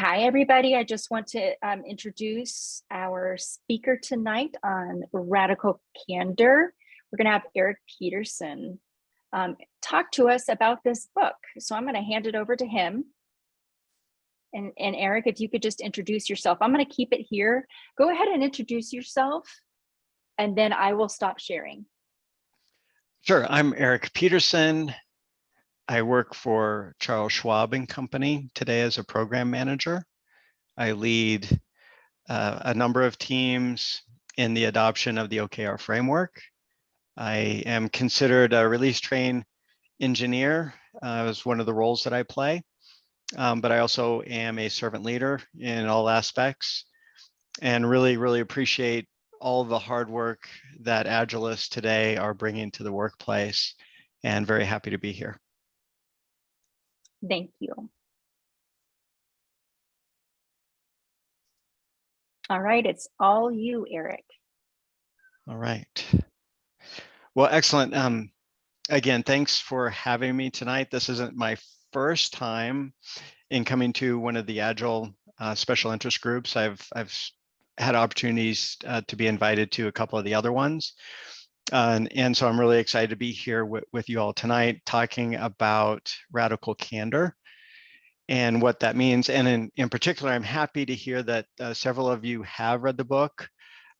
Hi, everybody. I just want to introduce our speaker tonight on radical candor. We're going to have Eric Peterson talk to us about this book. So I'm going to hand it over to him. And Eric, if you could just introduce yourself. I'm going to keep it here. Go ahead and introduce yourself, and then I will stop sharing. Sure. I'm Eric Peterson. I work for Charles Schwab and Company today as a program manager. I lead a number of teams in the adoption of the OKR framework. I am considered a release train engineer as one of the roles that I play, but I also am a servant leader in all aspects and really appreciate all the hard work that Agilists today are bringing to the workplace, and very happy to be here. Thank you. All right, it's all you, Eric. All right. Well, excellent. Again, thanks for having me tonight. This isn't my first time in coming to one of the Agile special interest groups. I've had opportunities to be invited to a couple of the other ones. And so I'm really excited to be here with you all tonight talking about radical candor and what that means. And in particular, I'm happy to hear that several of you have read the book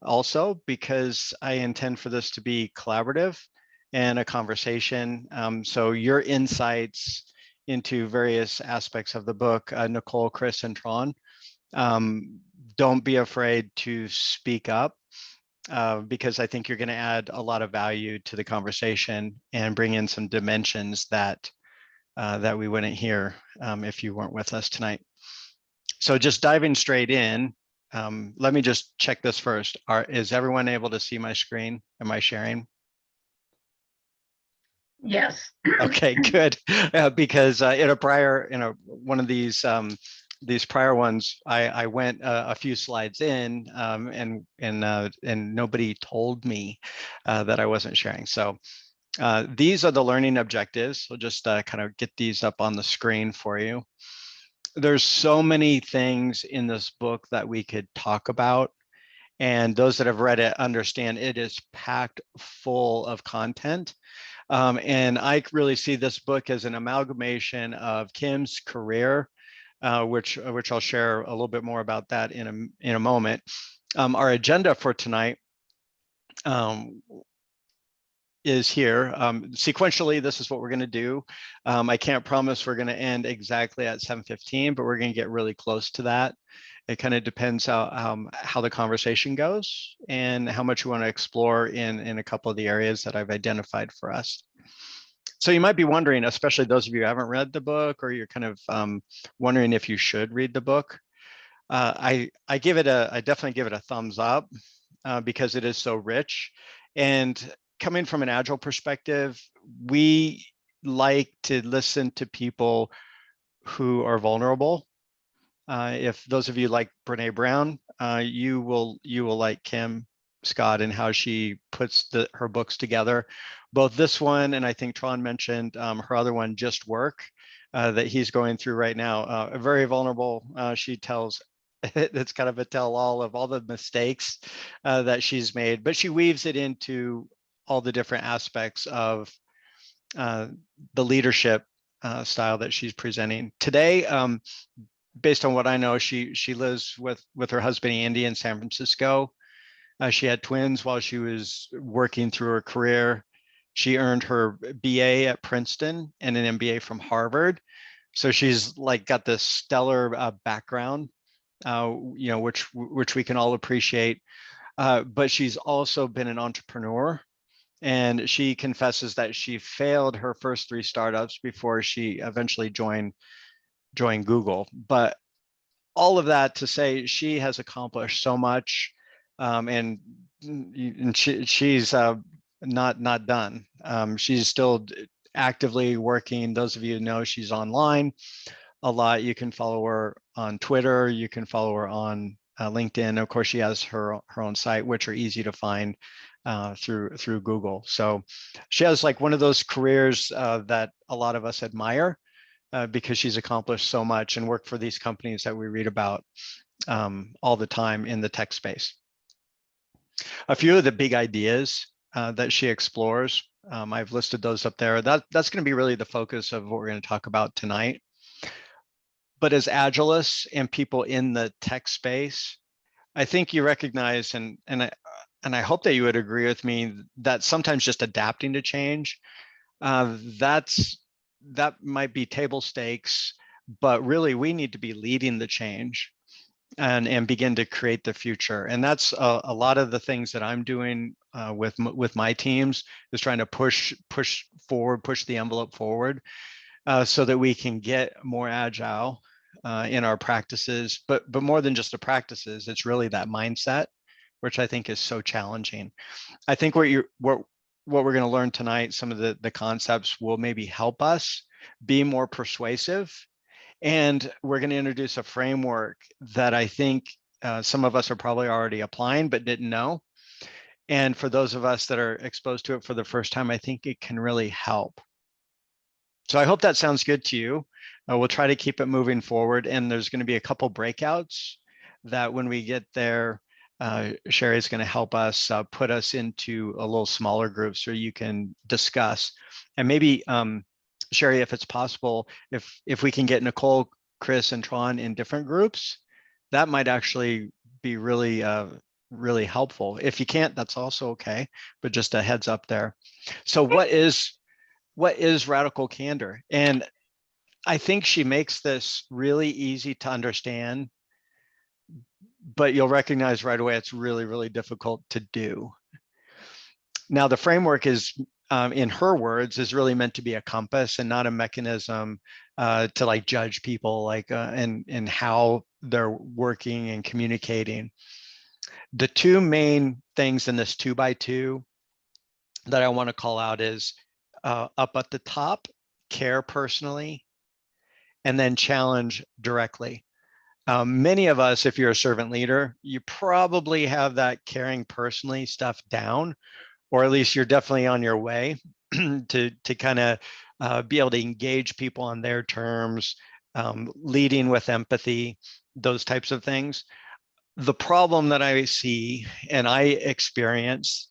also, because I intend for this to be collaborative and a conversation. So your insights into various aspects of the book, Nicole, Chris, and Tron, don't be afraid to speak up, because I think you're going to add a lot of value to the conversation and bring in some dimensions that that we wouldn't hear if you weren't with us tonight. So just diving straight in, let me just check this first. Is everyone able to see my screen? Am I sharing? Yes. Okay, good. Because in one of these prior ones, I went a few slides in, and nobody told me that I wasn't sharing. So these are the learning objectives. So just kind of get these up on the screen for you. There's so many things in this book that we could talk about, and those that have read it understand it is packed full of content. And I really see this book as an amalgamation of Kim's career, which I'll share a little bit more about that in a moment. Our agenda for tonight is here. Sequentially, this is what we're going to do. I can't promise we're going to end exactly at 7:15, but we're going to get really close to that. It kind of depends how the conversation goes and how much we want to explore in a couple of the areas that I've identified for us. So you might be wondering, especially those of you who haven't read the book, or you're kind of wondering if you should read the book. I definitely give it a thumbs up because it is so rich. And coming from an Agile perspective, we like to listen to people who are vulnerable. If those of you like Brene Brown, you will like Kim Scott and how she puts her books together. Both this one, and I think Tron mentioned her other one, Just Work, that he's going through right now. Very vulnerable. She tells it's kind of a tell-all of all the mistakes that she's made, but she weaves it into all the different aspects of the leadership style that she's presenting today. Based on what I know, she lives with her husband Andy in San Francisco. She had twins while she was working through her career. She earned her BA at Princeton and an MBA from Harvard. So she's like got this stellar background, which we can all appreciate. But she's also been an entrepreneur, and she confesses that she failed her first 3 startups before she eventually joined Google. But all of that to say, she has accomplished so much, and she's not done. She's still actively working. Those of you who know, she's online a lot. You can follow her on Twitter. You can follow her on LinkedIn. Of course, she has her own site, which are easy to find through Google. So she has like one of those careers that a lot of us admire. because she's accomplished so much and worked for these companies that we read about all the time in the tech space. A few of the big ideas that she explores, I've listed those up there. That's going to be really the focus of what we're going to talk about tonight. But as Agilists and people in the tech space, I think you recognize, and I hope that you would agree with me, that sometimes just adapting to change, that might be table stakes, but really we need to be leading the change and begin to create the future. And that's a lot of the things that I'm doing with my teams, is trying to push forward, push the envelope forward, so that we can get more agile in our practices. But more than just the practices, it's really that mindset, which I think is so challenging. I think what we're going to learn tonight, some of the concepts will maybe help us be more persuasive. And we're going to introduce a framework that I think some of us are probably already applying but didn't know. And for those of us that are exposed to it for the first time, I think it can really help. So I hope that sounds good to you. We'll try to keep it moving forward. And there's going to be a couple breakouts that when we get there, Sherry's going to help us put us into a little smaller group so you can discuss. And maybe, Sherry, if it's possible, if we can get Nicole, Chris, and Tron in different groups, that might actually be really, really helpful. If you can't, that's also okay, but just a heads up there. So what is radical candor? And I think she makes this really easy to understand, but you'll recognize right away it's really, really difficult to do. Now, the framework is, in her words, is really meant to be a compass and not a mechanism to like judge people, like and how they're working and communicating. The two main things in this 2x2 that I want to call out is up at the top, care personally, and then challenge directly. Many of us, if you're a servant leader, you probably have that caring personally stuff down, or at least you're definitely on your way to kind of be able to engage people on their terms, leading with empathy, those types of things. The problem that I see and I experience,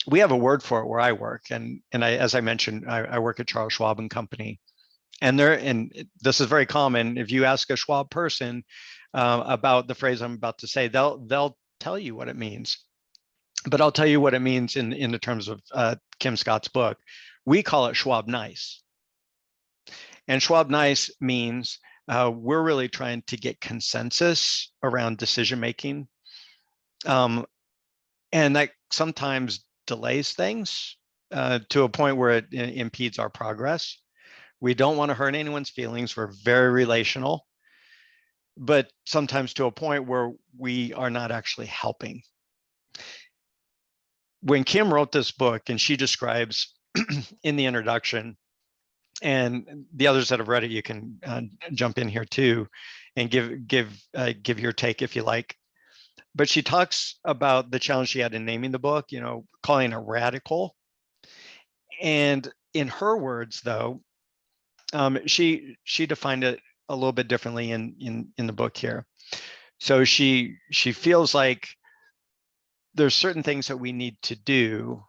we have a word for it where I work, and as I mentioned, I work at Charles Schwab and Company. And this is very common. If you ask a Schwab person about the phrase I'm about to say, they'll tell you what it means. But I'll tell you what it means in the terms of Kim Scott's book. We call it Schwab nice. And Schwab nice means we're really trying to get consensus around decision making. And that sometimes delays things to a point where it impedes our progress. We don't want to hurt anyone's feelings. We're very relational, but sometimes to a point where we are not actually helping. When Kim wrote this book, and she describes in the introduction, and the others that have read it, you can jump in here too and give your take if you like. But she talks about the challenge she had in naming the book, calling it radical. And in her words, though, she defined it a little bit differently in the book here. So she feels like there's certain things that we need to do,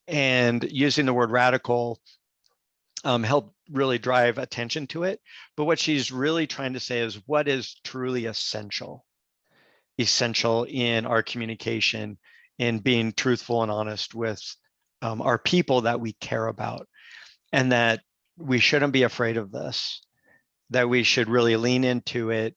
and using the word radical help really drive attention to it. But what she's really trying to say is what is truly essential in our communication, in being truthful and honest with our people that we care about, and that we shouldn't be afraid of this, that we should really lean into it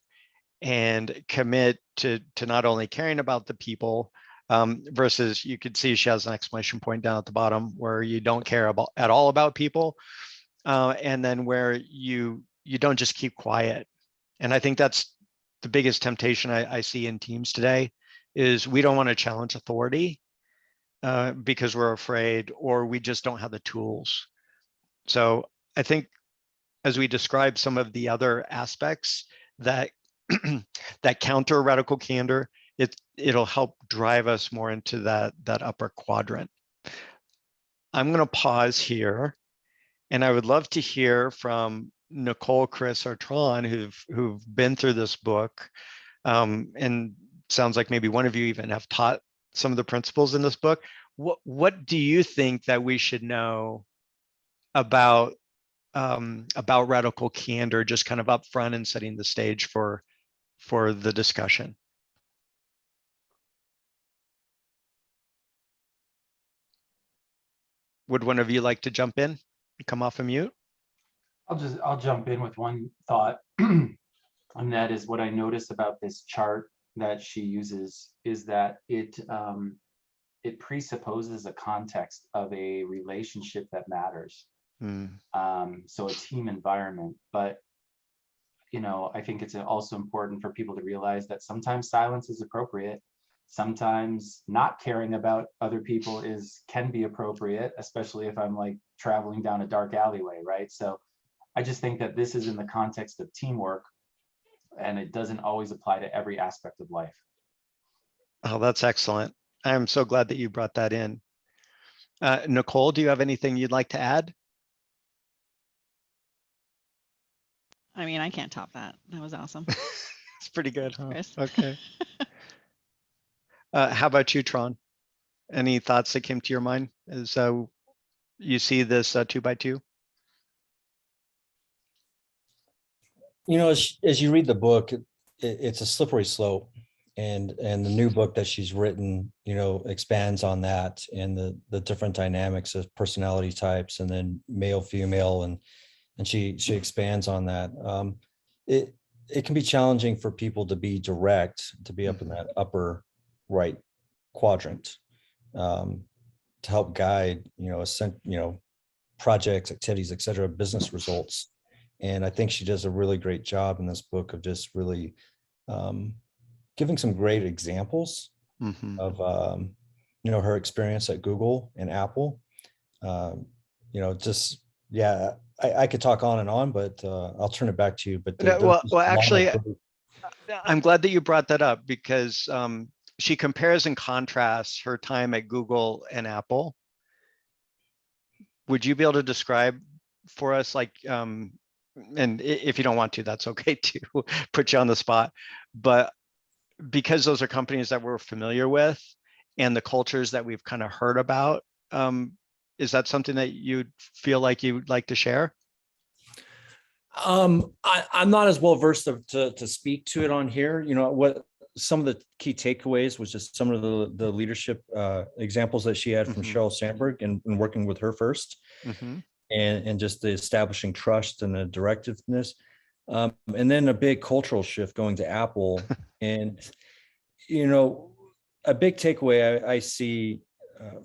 and commit to not only caring about the people, versus, you could see she has an exclamation point down at the bottom where you don't care at all about people, and then where you don't just keep quiet. And I think that's the biggest temptation I see in teams today, is we don't want to challenge authority because we're afraid, or we just don't have the tools. So I think as we describe some of the other aspects that that counter radical candor, it'll help drive us more into that upper quadrant. I'm going to pause here, and I would love to hear from Nicole, Chris, or Tron who've been through this book, and sounds like maybe one of you even have taught some of the principles in this book. What do you think that we should know about radical candor, just kind of up front and setting the stage for the discussion? Would one of you like to jump in? Come off of mute. I'll jump in with one thought, and that is what I noticed about this chart that she uses is that it presupposes a context of a relationship that matters. So a team environment, but I think it's also important for people to realize that sometimes silence is appropriate. Sometimes not caring about other people can be appropriate, especially if I'm like traveling down a dark alleyway, right? So I just think that this is in the context of teamwork, and it doesn't always apply to every aspect of life. Oh, that's excellent. I'm so glad that you brought that in. Nicole, do you have anything you'd like to add? I mean, I can't top that. That was awesome. It's pretty good, huh? Chris. Okay. How about you, Tron? Any thoughts that came to your mind as you see this 2x2? As you read the book, it's a slippery slope, and the new book that she's written, expands on that and the different dynamics of personality types, and then male, female, and she expands on that. It can be challenging for people to be direct, to be up in that upper right quadrant, to help guide, projects, activities, et cetera, business results. And I think she does a really great job in this book of just really giving some great examples of, her experience at Google and Apple. I could talk on and on, but I'll turn it back to you. But actually, I'm glad that you brought that up, because she compares and contrasts her time at Google and Apple. Would you be able to describe for us, like, and if you don't want to, that's okay too, put you on the spot, but because those are companies that we're familiar with and the cultures that we've kind of heard about, is that something that you'd feel like you'd like to share? I'm not as well versed to speak to it on here. What some of the key takeaways was just some of the leadership examples that she had from Sheryl Sandberg and working with her first, and just the establishing trust and the directiveness, and then a big cultural shift going to Apple. And a big takeaway I see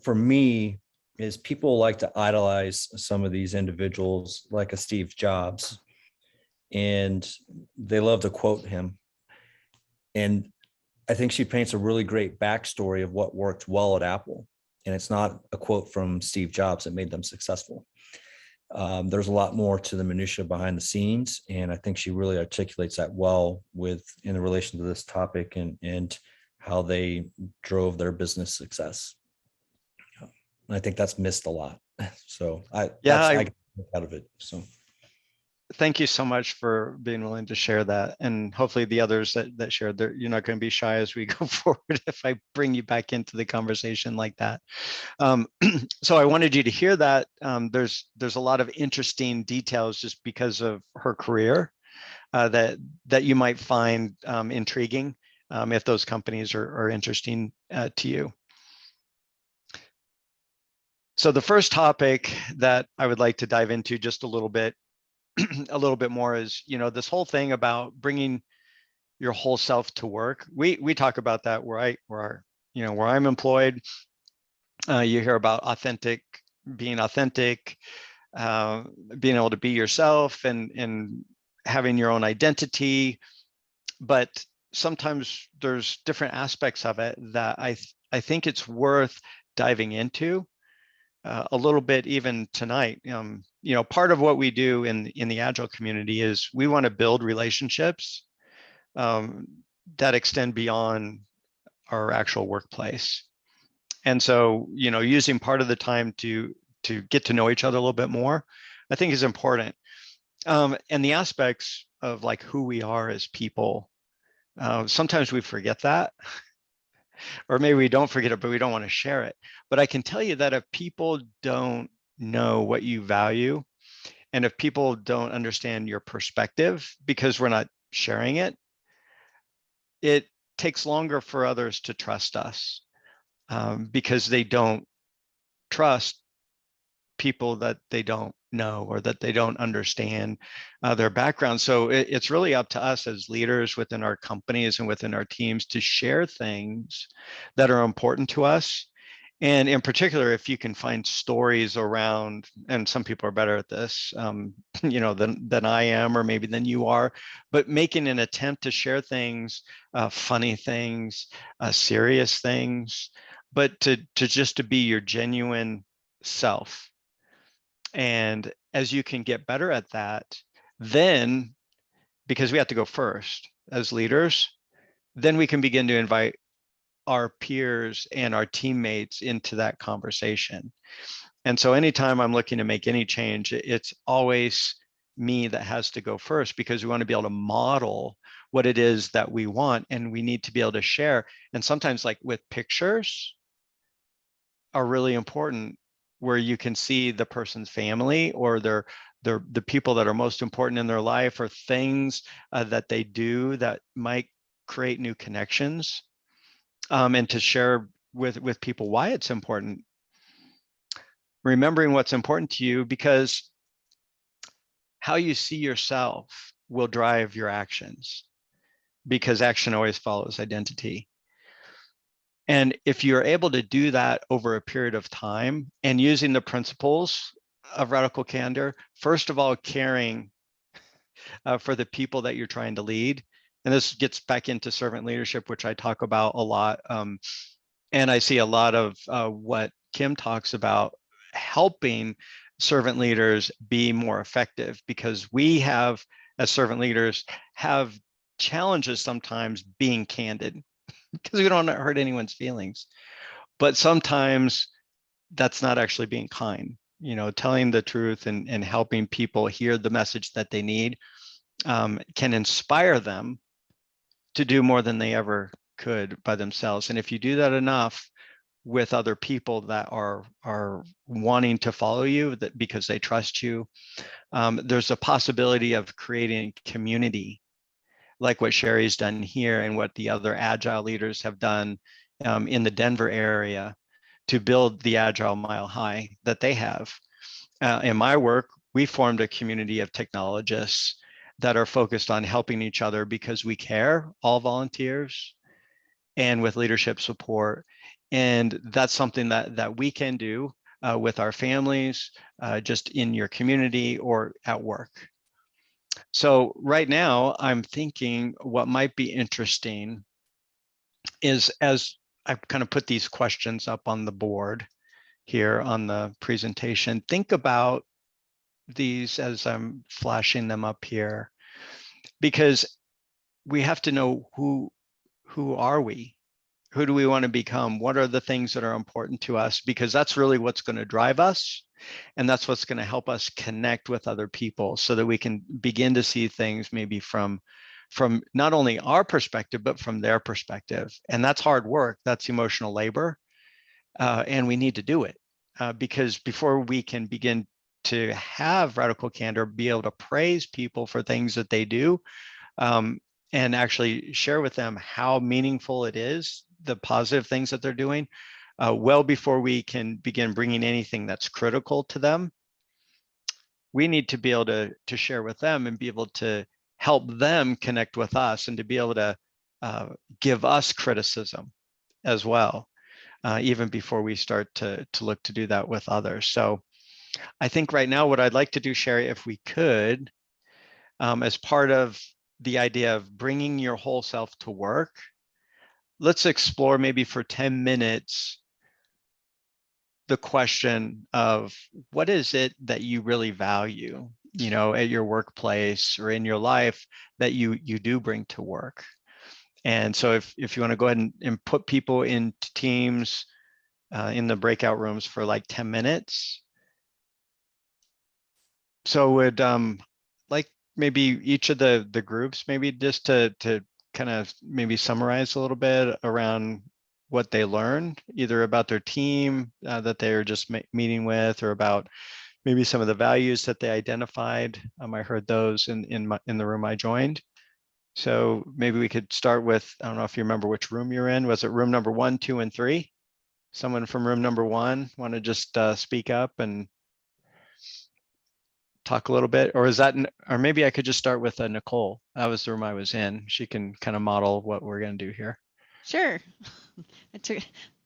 for me is people like to idolize some of these individuals, like a Steve Jobs, and they love to quote him. And I think she paints a really great backstory of what worked well at Apple. And it's not a quote from Steve Jobs that made them successful. There's a lot more to the minutia behind the scenes. And I think she really articulates that well in relation to this topic and how they drove their business success. And I think that's missed a lot. So I get out of it. So thank you so much for being willing to share that. And hopefully the others that shared, you're not going to be shy as we go forward if I bring you back into the conversation like that. So I wanted you to hear that. There's a lot of interesting details just because of her career that you might find intriguing if those companies are interesting to you. So the first topic that I would like to dive into just a little bit more is, this whole thing about bringing your whole self to work. We talk about that where I'm employed. You hear about being authentic, being able to be yourself and having your own identity. But sometimes there's different aspects of it that I think it's worth diving into a little bit even tonight. Part of what we do in the Agile community is we want to build relationships that extend beyond our actual workplace. And so, using part of the time to get to know each other a little bit more, I think is important. And the aspects of like who we are as people, sometimes we forget that, or maybe we don't forget it, but we don't want to share it. But I can tell you that if people don't know what you value, and if people don't understand your perspective because we're not sharing it, it takes longer for others to trust us, because they don't trust people that they don't know or that they don't understand their background. So it's really up to us as leaders within our companies and within our teams to share things that are important to us. And in particular, if you can find stories around, and some people are better at this, than I am, or maybe than you are, but making an attempt to share things, funny things, serious things, but to just to be your genuine self. And as you can get better at that, then, because we have to go first as leaders, then we can begin to invite our peers and our teammates into that conversation. And so anytime I'm looking to make any change, it's always me that has to go first, because we want to be able to model what it is that we want, and we need to be able to share. And sometimes, like with pictures, are really important, where you can see the person's family or the people that are most important in their life, or things that they do that might create new connections, and to share with people why it's important. Remembering what's important to you, because how you see yourself will drive your actions, because action always follows identity. And if you're able to do that over a period of time, and using the principles of radical candor, first of all, caring for the people that you're trying to lead. And this gets back into servant leadership, which I talk about a lot. And I see a lot of what Kim talks about, helping servant leaders be more effective, because we have, as servant leaders, have challenges sometimes being candid, because we don't want to hurt anyone's feelings. But sometimes that's not actually being kind. Telling the truth and helping people hear the message that they need can inspire them to do more than they ever could by themselves. And if you do that enough with other people that are wanting to follow you, that because they trust you, there's a possibility of creating community, like what Sherry's done here and what the other Agile leaders have done in the Denver area to build the Agile Mile High that they have. In my work, we formed a community of technologists that are focused on helping each other because we care, all volunteers, and with leadership support. And that's something that we can do with our families, just in your community or at work. So right now, I'm thinking what might be interesting is, as I've kind of put these questions up on the board here on the presentation, think about these as I'm flashing them up here, because we have to know who are we? Who do we want to become? What are the things that are important to us? Because that's really what's going to drive us. And that's what's going to help us connect with other people, so that we can begin to see things maybe from not only our perspective, but from their perspective. And that's hard work. That's emotional labor. And we need to do it because before we can begin to have radical candor, be able to praise people for things that they do, and actually share with them how meaningful it is, the positive things that they're doing, well before we can begin bringing anything that's critical to them, we need to be able to share with them and be able to help them connect with us, and to be able to give us criticism as well, even before we start to look to do that with others. So I think right now what I'd like to do, Sherry, if we could, as part of the idea of bringing your whole self to work, let's explore maybe for 10 minutes the question of what is it that you really value, at your workplace or in your life, that you do bring to work. And so if you want to go ahead and put people into teams in the breakout rooms for like 10 minutes. So like maybe each of the groups, maybe just to kind of maybe summarize a little bit around what they learned, either about their team that they were just meeting with, or about maybe some of the values that they identified. I heard those in the room I joined. So maybe we could start with, I don't know if you remember which room you're in. Was it room number 1, 2, and 3? Someone from room number 1 want to just speak up and talk a little bit? Or is that, or maybe I could just start with Nicole. That was the room I was in. She can kind of model what we're going to do here. Sure.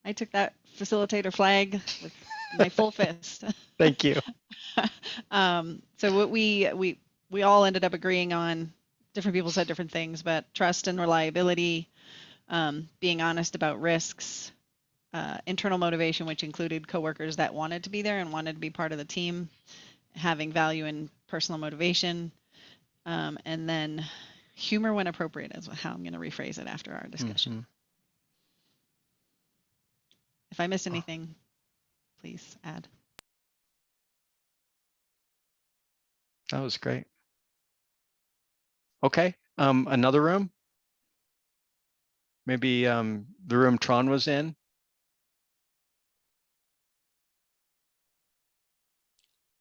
I took that facilitator flag with my full fist. Thank you. So what we all ended up agreeing on, different people said different things, but trust and reliability, being honest about risks, internal motivation, which included coworkers that wanted to be there and wanted to be part of the team, having value in personal motivation, and then humor when appropriate is how I'm going to rephrase it after our discussion. Mm-hmm. If I missed anything, please add. That was great. Okay, another room? Maybe the room Tron was in?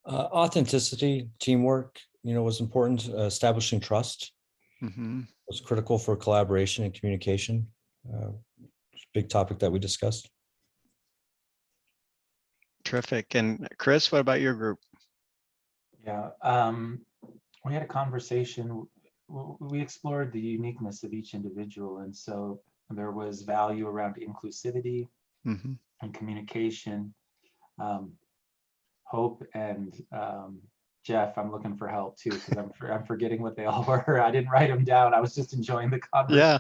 Authenticity, teamwork, was important. Establishing trust was critical for collaboration and communication. Big topic that we discussed. Terrific. And Chris, what about your group? Yeah, we had a conversation. We explored the uniqueness of each individual, and so there was value around inclusivity and communication. Hope and Jeff, I'm looking for help too, because I'm forgetting what they all were. I didn't write them down. I was just enjoying the conversation.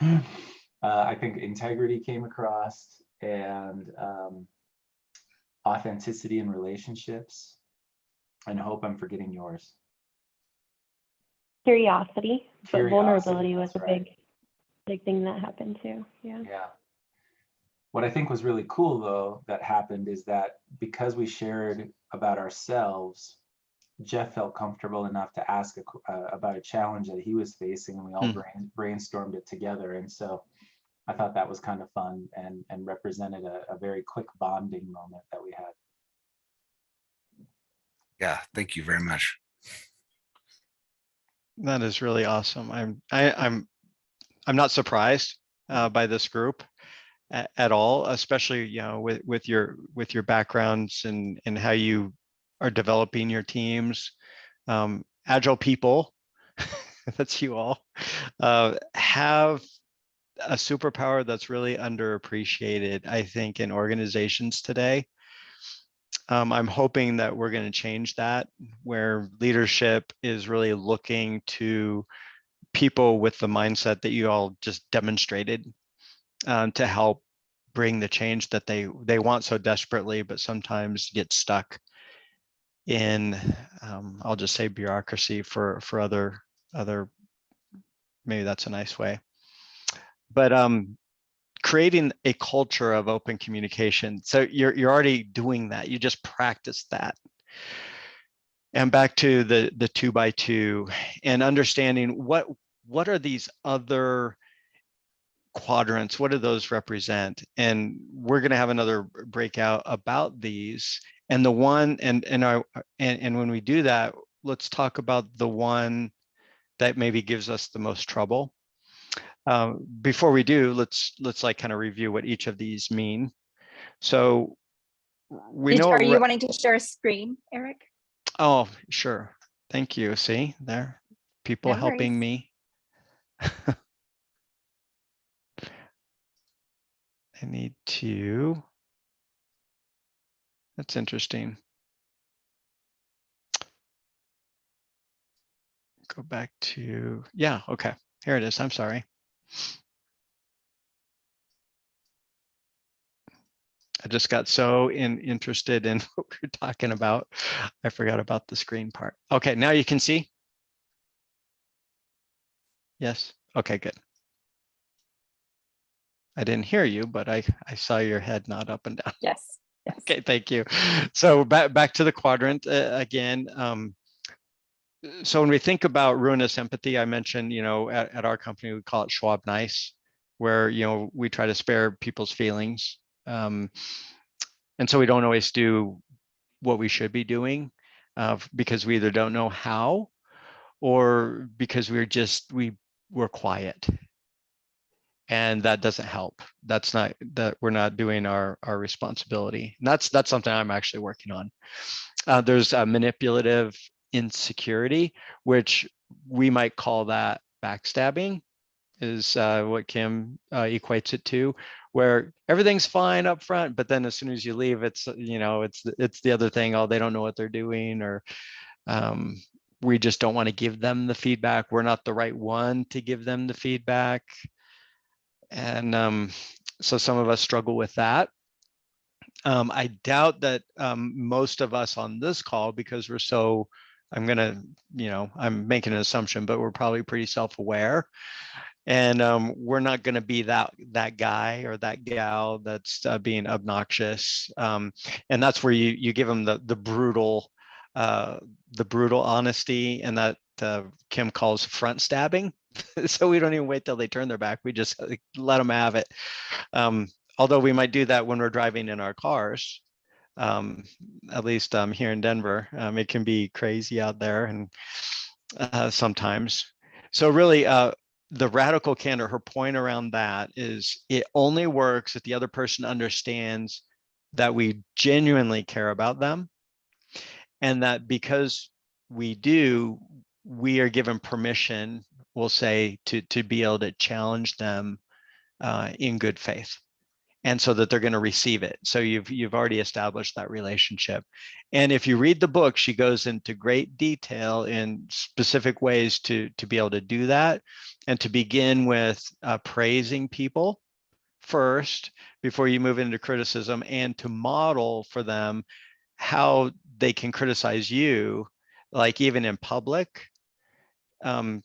Yeah. I think integrity came across, and authenticity in relationships. And hope I'm forgetting yours. Curiosity, but vulnerability was a right. big thing that happened too. Yeah. Yeah. What I think was really cool though that happened is that because we shared about ourselves, Jeff felt comfortable enough to ask about a challenge that he was facing, and we all brainstormed it together. And so I thought that was kind of fun and represented a very quick bonding moment that we had. Yeah, thank you very much. That is really awesome. I'm not surprised by this group at all, especially with your backgrounds and how you are developing your teams. Agile people, that's you all, have a superpower that's really underappreciated, I think, in organizations today. I'm hoping that we're going to change that, where leadership is really looking to people with the mindset that you all just demonstrated to help bring the change that they want so desperately, but sometimes get stuck in, I'll just say, bureaucracy for other, maybe that's a nice way. But creating a culture of open communication. So you're already doing that. You just practice that. And back to the 2x2 and understanding what are these other quadrants, what do those represent? And we're going to have another breakout about these. And the one and when we do that, let's talk about the one that maybe gives us the most trouble. Before we do, let's like kind of review what each of these mean. So we know. Are you wanting to share a screen, Eric? Oh, sure. Thank you. See there, people helping me. I need to. That's interesting. Go back to, yeah, okay. Here it is. I'm sorry. I just got so interested in what we were talking about. I forgot about the screen part. Okay, now you can see? Yes? Okay, good. I didn't hear you, but I saw your head nod up and down. Yes. Okay, thank you. So back to the quadrant again. So when we think about ruinous empathy, I mentioned, at our company, we call it Schwab Nice, where, we try to spare people's feelings. And so we don't always do what we should be doing because we either don't know how or because we're quiet. And that doesn't help. That's not, that we're not doing our responsibility. And that's something I'm actually working on. There's a manipulative insecurity, which we might call that backstabbing, is what Kim equates it to, where everything's fine up front, but then as soon as you leave, it's the other thing. Oh, they don't know what they're doing, or we just don't want to give them the feedback. We're not the right one to give them the feedback. And so some of us struggle with that. I doubt that most of us on this call, because we're so, I'm making an assumption, but we're probably pretty self-aware. And we're not going to be that guy or that gal that's being obnoxious. And that's where you give them the brutal honesty, and that Kim calls front stabbing. So we don't even wait till they turn their back. We just let them have it. Although we might do that when we're driving in our cars, at least here in Denver. It can be crazy out there, and sometimes. So really, the radical candor, her point around that is it only works if the other person understands that we genuinely care about them, and that because we do, we are given permission, we'll say, to be able to challenge them in good faith, and so that they're going to receive it. So you've already established that relationship. And if you read the book, she goes into great detail in specific ways to be able to do that, and to begin with praising people first before you move into criticism, and to model for them how they can criticize you, like even in public, to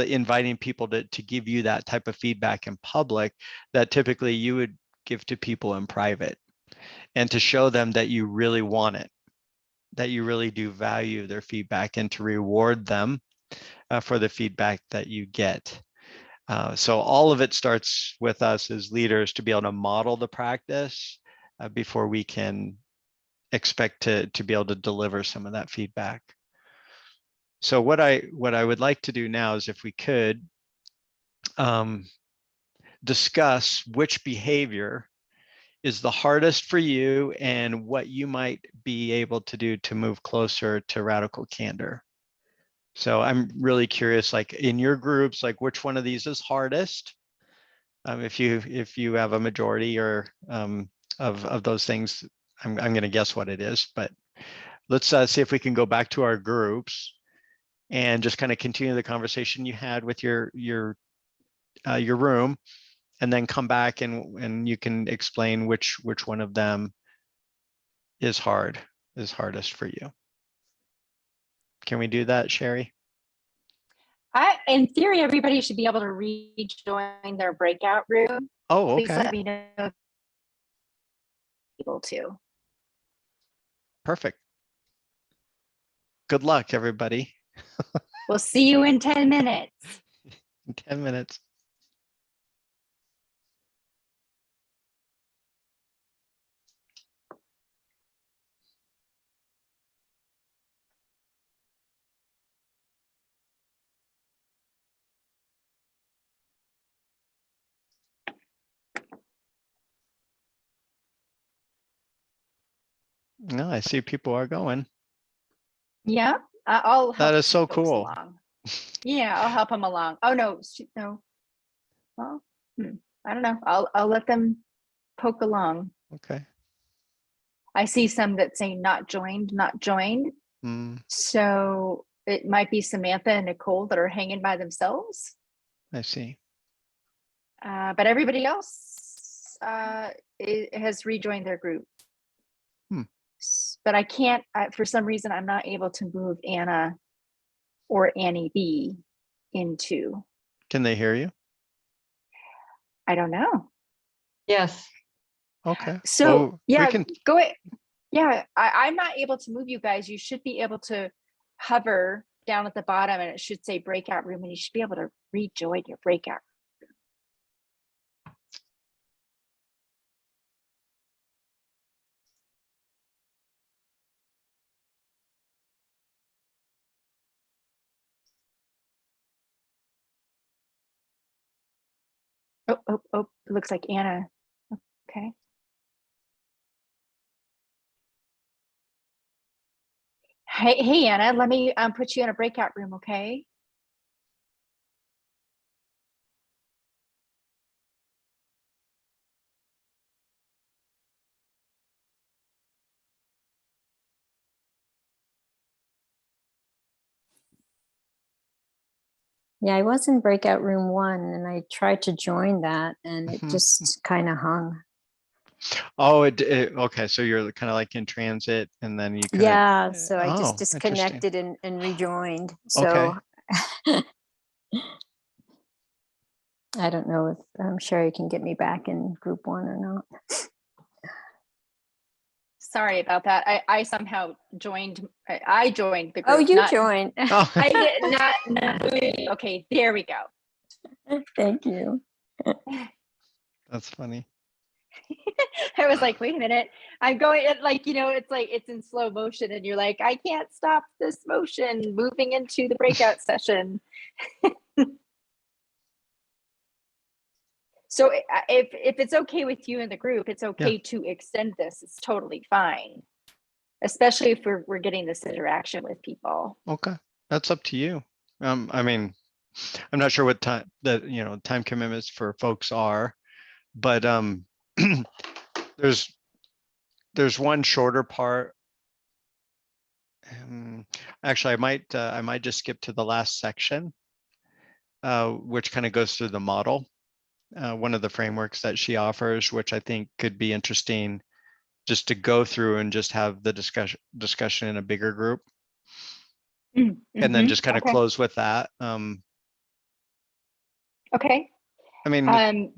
inviting people to give you that type of feedback in public that typically you would give to people in private, and to show them that you really want it, that you really do value their feedback, and to reward them for the feedback that you get. So all of it starts with us as leaders to be able to model the practice before we can expect to be able to deliver some of that feedback. So what I would like to do now is, if we could, discuss which behavior is the hardest for you and what you might be able to do to move closer to radical candor. So I'm really curious, like in your groups, like which one of these is hardest? If you have a majority or of those things, I'm going to guess what it is, but let's see if we can go back to our groups and just kind of continue the conversation you had with your room, and then come back and you can explain which one of them is hardest for you. Can we do that, Sherry? In theory, everybody should be able to rejoin their breakout room. Oh, Please okay. let me know if you're able to. Perfect. Good luck, everybody. We'll see you in 10 minutes. 10 minutes. No, I see people are going. Yeah, I'll help. That is so folks cool. along. Yeah, I'll help them along. Oh no, no. Well, I don't know. I'll let them poke along. Okay. I see some that say not joined, not joined. So it might be Samantha and Nicole that are hanging by themselves. I see. But everybody else has rejoined their group. But I can't, for some reason, I'm not able to move Anna or Annie B into. Can they hear you? I don't know. Yes. Okay. So well, yeah, we can... go ahead. Yeah, I'm not able to move you guys. You should be able to hover down at the bottom and it should say breakout room, and you should be able to rejoin your breakout. Oh, it looks like Anna. Okay. Hey, Anna, let me put you in a breakout room, okay? Yeah, I was in breakout room 1 and I tried to join that and it just kind of hung. Oh, okay. So you're kind of like in transit and then you kind of, Yeah, so I just interesting. disconnected and rejoined. Okay. So I don't know if Sherry can get me back in group 1 or not. Sorry about that. I somehow joined. I joined the group. Oh, you not, joined. Oh, I did not. Okay, there we go. Thank you. that's funny. I was like, wait a minute. I'm going like, it's like it's in slow motion and you're like, I can't stop this motion moving into the breakout session. So if it's okay with you in the group, it's okay to extend this. It's totally fine. Especially if we're getting this interaction with people. Okay. That's up to you. I mean, I'm not sure what time that, time commitments for folks are, but there's one shorter part. Actually, I might just skip to the last section, which kind of goes through the model, one of the frameworks that she offers, which I think could be interesting just to go through and just have the discussion in a bigger group. And then just kind of close with that. Okay. I mean,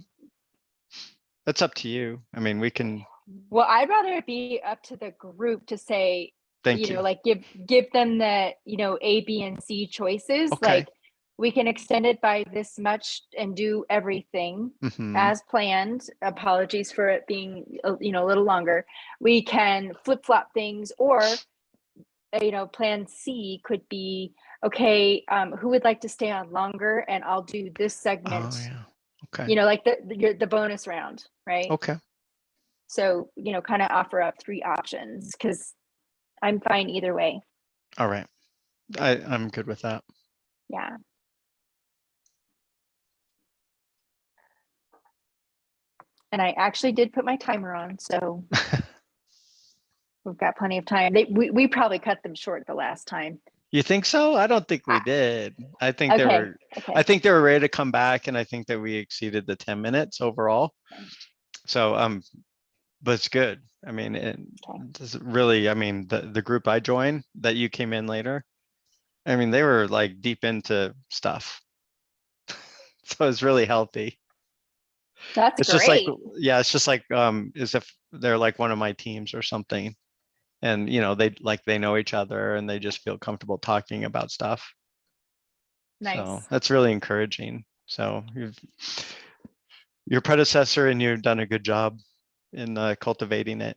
that's up to you. I mean, we can. Well, I'd rather it be up to the group to say, Thank you. like give them the, A, B, and C choices. Okay. Like we can extend it by this much and do everything as planned. Apologies for it being, a little longer. We can flip flop things, or, plan C could be, okay, who would like to stay on longer, and I'll do this segment. Oh, yeah. Okay. Like the bonus round, right? Okay. So, kind of offer up 3 options, because I'm fine either way. All right. I'm good with that. Yeah. And I actually did put my timer on, so we've got plenty of time. We probably cut them short the last time. You think so? I don't think we did. I think Okay. I think they were ready to come back, and I think that we exceeded the 10 minutes overall. Okay. So but it's good. I mean, it really, I mean, the group I joined that you came in later, I mean, they were like deep into stuff. So it's really healthy. That's It's great. just like, yeah, it's just like as if they're like one of my teams or something. And they know each other and they just feel comfortable talking about stuff. Nice. So that's really encouraging. So your predecessor and you've done a good job in cultivating it.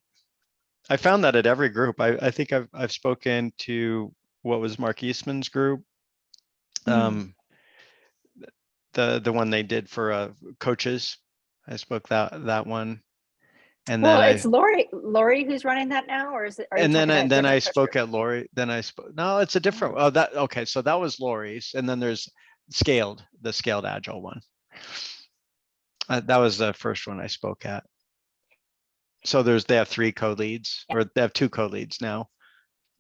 I found that at every group. I think I've spoken to what was Mark Eastman's group. The one they did for coaches. I spoke that one. And well, then it's Lori who's running that now, or is it? And then I spoke at Lori. Then I spoke. No, it's a different. Oh, okay. So that was Lori's, and then there's the scaled agile one. That was the first one I spoke at. So they have 3 co-leads, or they have 2 co-leads now,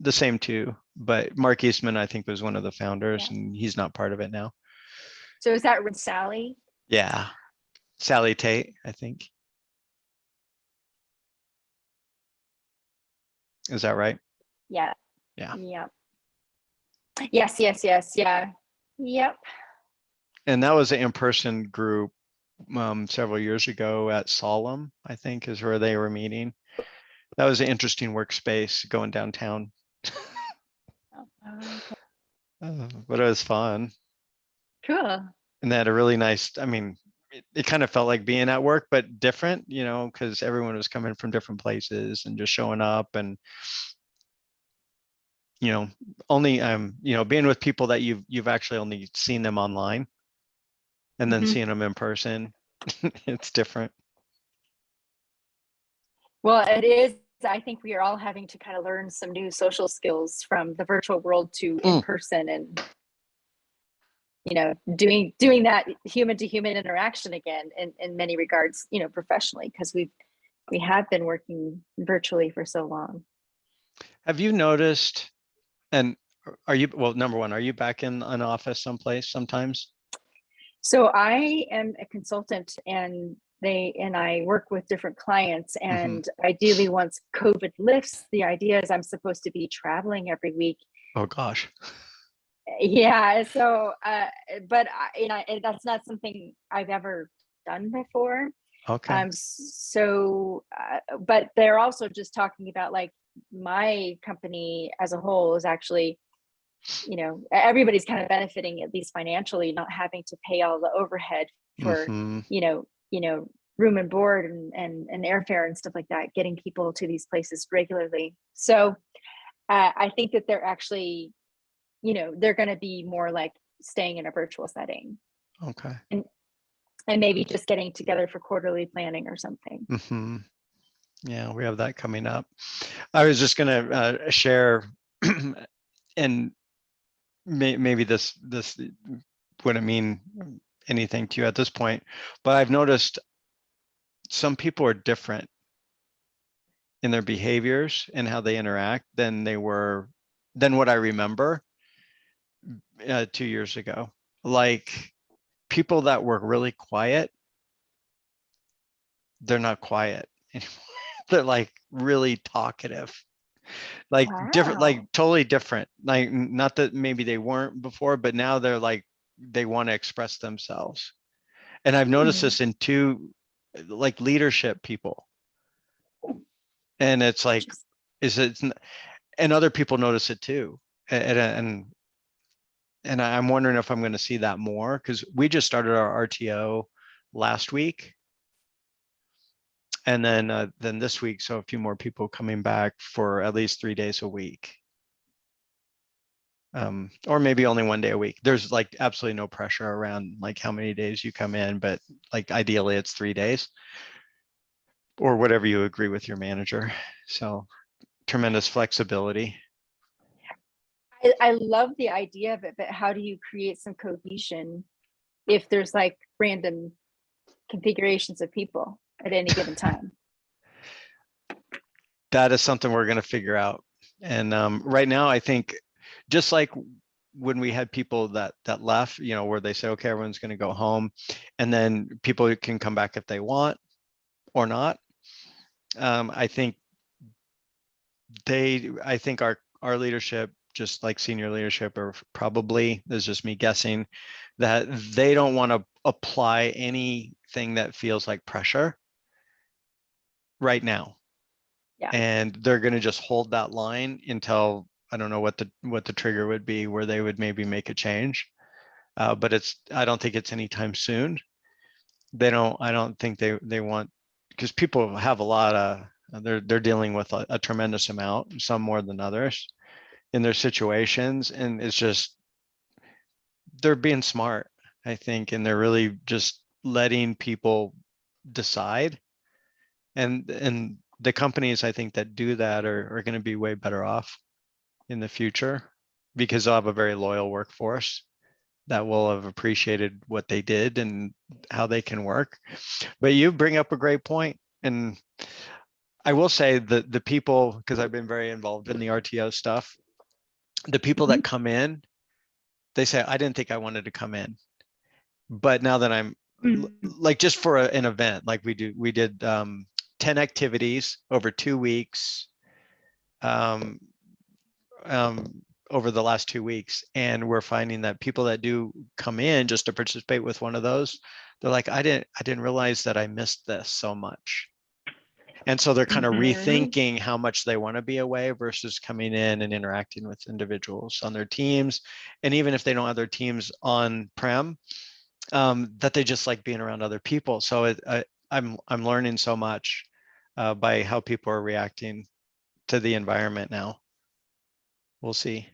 the same 2. But Mark Eastman, I think, was one of the founders, and he's not part of it now. So is that Sally? Yeah, Sally Tate, I think. Is that right? Yeah. Yeah. Yep. Yes. Yeah. Yep. And that was an in-person group several years ago at Solemn, I think, is where they were meeting. That was an interesting workspace going downtown. Okay. But it was fun. Cool. And they had a really nice, I mean, it kind of felt like being at work, but different, because everyone was coming from different places and just showing up and, only, being with people that you've actually only seen them online and then Mhm. seeing them in person, it's different. Well, it is. I think we are all having to kind of learn some new social skills from the virtual world to in person, and doing that human to human interaction again in many regards, professionally, because we have been working virtually for so long. Have you noticed, and well, number one, are you back in an office someplace sometimes? So I am a consultant, and I work with different clients, and ideally once COVID lifts, the idea is I'm supposed to be traveling every week. Oh gosh. Yeah. So, but that's not something I've ever done before. Okay. But they're also just talking about, like, my company as a whole is actually, everybody's kind of benefiting, at least financially, not having to pay all the overhead for, room and board and airfare and stuff like that, getting people to these places regularly. So I think that they're actually, they're going to be more like staying in a virtual setting. Okay. And maybe just getting together for quarterly planning or something. Yeah, we have that coming up. I was just going to share, and maybe this wouldn't mean anything to you at this point, but I've noticed some people are different in their behaviors and how they interact than what I remember 2 years ago. Like, people that were really quiet, they're not quiet anymore. They're like really talkative, like different, like Wow. totally different. Like, not that maybe they weren't before, but now they're like, they want to express themselves. And I've noticed this in two, like, leadership people. And it's like, and other people notice it too. And I'm wondering if I'm going to see that more, because we just started our RTO last week. And then this week, so a few more people coming back for at least 3 days a week. Or maybe only 1 day a week. There's like absolutely no pressure around like how many days you come in, but like ideally it's 3 days or whatever you agree with your manager. So tremendous flexibility. I love the idea of it, but how do you create some cohesion if there's like random configurations of people at any given time? That is something we're going to figure out. And right now, I think, just like when we had people that left, where they said, okay, everyone's going to go home, and then people can come back if they want or not. I think our leadership, just like senior leadership, or probably, this is just me guessing, that they don't want to apply anything that feels like pressure right now. Yeah. And they're going to just hold that line until, I don't know what the trigger would be where they would maybe make a change. But I don't think it's anytime soon. I don't think they want, because people have a lot of, they're dealing with a tremendous amount, some more than others in their situations. And it's just, they're being smart, I think, and they're really just letting people decide. And the companies, I think, that do that are going to be way better off in the future, because they'll have a very loyal workforce that will have appreciated what they did and how they can work. But you bring up a great point. And I will say that the people, because I've been very involved in the RTO stuff, the people that come in, they say, I didn't think I wanted to come in. But now that I'm like, just for an event, like we did 10 activities over 2 weeks, over the last 2 weeks. And we're finding that people that do come in just to participate with one of those, they're like, I didn't realize that I missed this so much. And so they're kind of Mhm. rethinking how much they want to be away versus coming in and interacting with individuals on their teams. And even if they don't have their teams on prem, that they just like being around other people. So I'm learning so much by how people are reacting to the environment now. We'll see.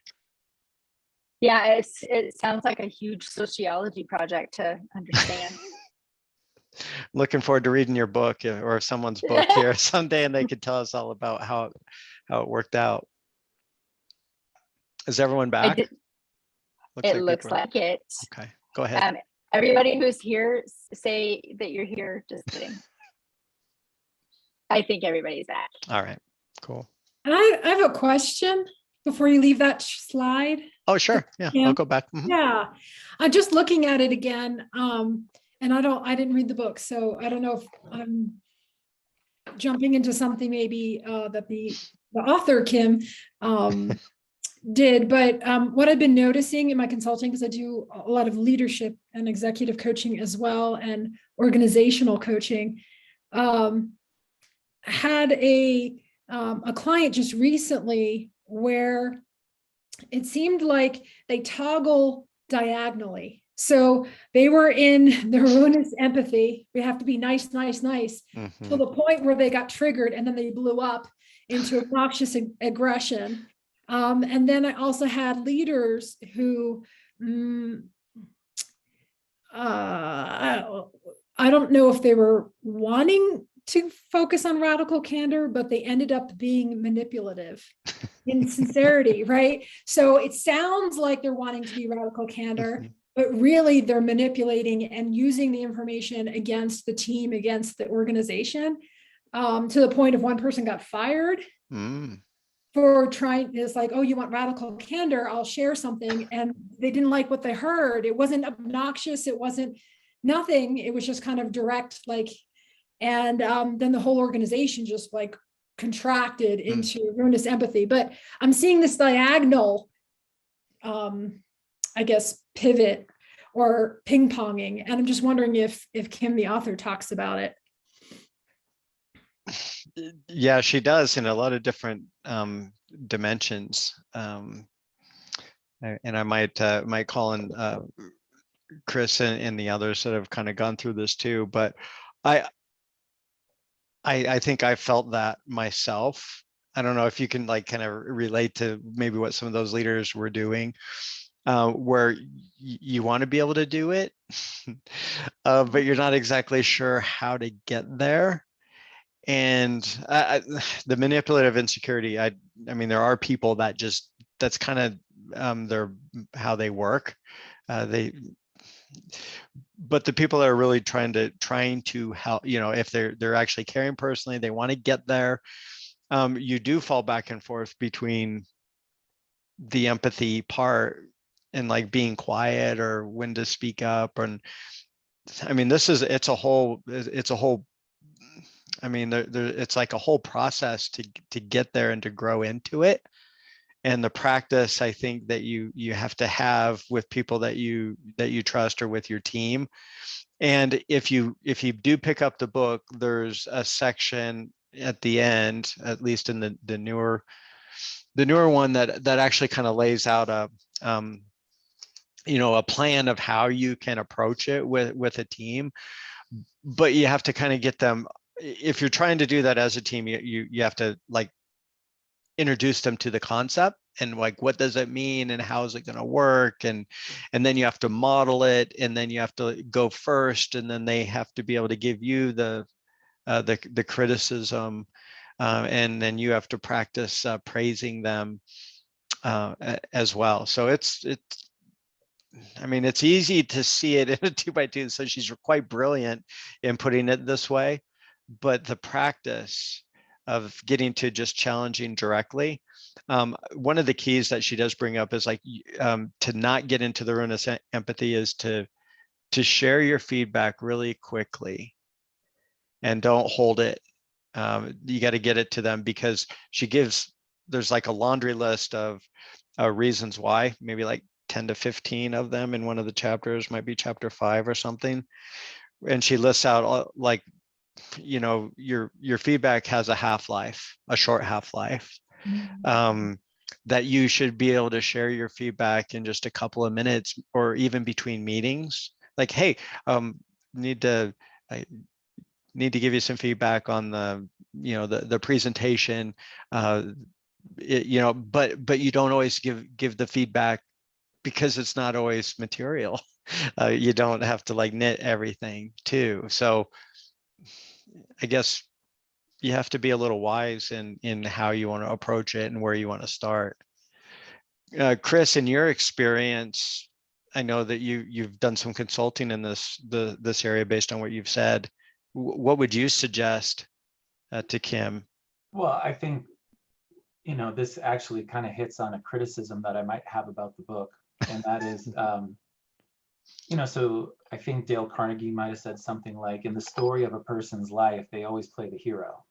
Yeah, it sounds like a huge sociology project to understand. Looking forward to reading your book or someone's book here someday, and they could tell us all about how it worked out. Is everyone back? It looks people are- like it. Okay, go ahead. Everybody who's here, say that you're here. Just kidding. I think everybody's back. All right, cool. And I have a question before you leave that slide. Oh, sure. Yeah, I'll go back. Mhm. Yeah, I'm just looking at it again. And I didn't read the book, so I don't know if I'm jumping into something maybe that the author, Kim, did. But what I've been noticing in my consulting, because I do a lot of leadership and executive coaching as well, and organizational coaching, had a client just recently where it seemed like they toggle diagonally. So they were in the ruinous empathy. We have to be nice, nice, nice, Mhm. to the point where they got triggered and then they blew up into obnoxious aggression. And then I also had leaders who, I don't know if they were wanting to focus on radical candor, but they ended up being manipulative in sincerity, right? So it sounds like they're wanting to be radical candor, but really they're manipulating and using the information against the team, against the organization, to the point of one person got fired for trying. It's like, oh, you want radical candor? I'll share something. And they didn't like what they heard. It wasn't obnoxious. It wasn't nothing. It was just kind of direct, like, and then the whole organization just like contracted into ruinous empathy. But I'm seeing this diagonal, I guess, pivot or ping-ponging. And I'm just wondering if Kim, the author, talks about it. Yeah, she does in a lot of different dimensions. And I might call in Chris and the others that have kind of gone through this too. But I think I felt that myself. I don't know if you can like kind of relate to maybe what some of those leaders were doing, where you want to be able to do it, but you're not exactly sure how to get there. And the manipulative insecurity, I mean, there are people that just, that's kind of how they work. But the people that are really trying to help, you know, if they're actually caring personally, they want to get there. You do fall back and forth between the empathy part and like being quiet or when to speak up. And I mean, it's a whole, I mean, it's like a whole process to get there and to grow into it. And the practice, I think, that you have to have with people that you trust or with your team. And if you do pick up the book, there's a section at the end, at least in the newer one, that actually kind of lays out a a plan of how you can approach it with a team. But you have to kind of get them, if you're trying to do that as a team, you have to like introduce them to the concept and like, what does it mean and how is it going to work? And then you have to model it, and then you have to go first, and then they have to be able to give you the criticism, and then you have to practice praising them as well. So it's I mean, it's easy to see it in a 2x2. So she's quite brilliant in putting it this way, but the practice of getting to just challenging directly. One of the keys that she does bring up is like to not get into the ruinous empathy is to share your feedback really quickly and don't hold it. You got to get it to them, because there's like a laundry list of reasons why, maybe like 10 to 15 of them in one of the chapters, might be chapter 5 or something. And she lists out like you know, your feedback has a half-life, a short half-life. That you should be able to share your feedback in just a couple of minutes, or even between meetings. Like, hey, I need to give you some feedback on the, you know, the presentation. You know, but you don't always give the feedback, because it's not always material. You don't have to like knit everything too. So I guess you have to be a little wise in how you want to approach it and where you want to start. Chris, in your experience, I know that you've done some consulting in this area based on what you've said. What would you suggest to Kim? Well, I think, you know, this actually kind of hits on a criticism that I might have about the book, and that is, you know, so I think Dale Carnegie might have said something like, in the story of a person's life, they always play the hero,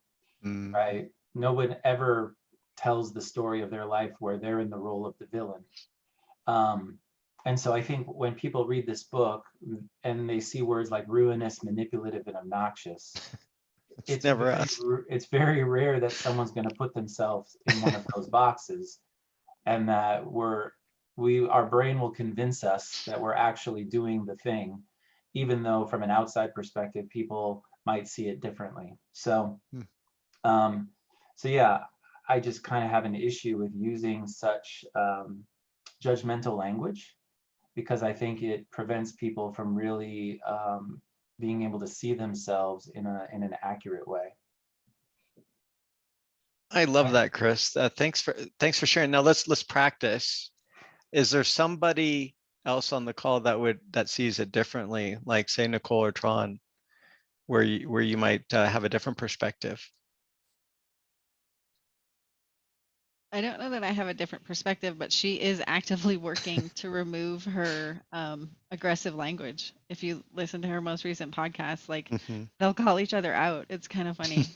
right? No one ever tells the story of their life where they're in the role of the villain. And so I think when people read this book and they see words like ruinous, manipulative, and obnoxious, it's never us. it's very rare that someone's going to put themselves in one of those boxes, and that our brain will convince us that we're actually doing the thing, even though from an outside perspective, people might see it differently. So, so yeah, I just kind of have an issue with using such judgmental language, because I think it prevents people from really being able to see themselves in an accurate way. I love that, Chris. Thanks for sharing. Now let's practice. Is there somebody else on the call that sees it differently, like say Nicole or Tron, where you might have a different perspective? I don't know that I have a different perspective, but she is actively working to remove her aggressive language. If you listen to her most recent podcast, like they'll call each other out. It's kind of funny.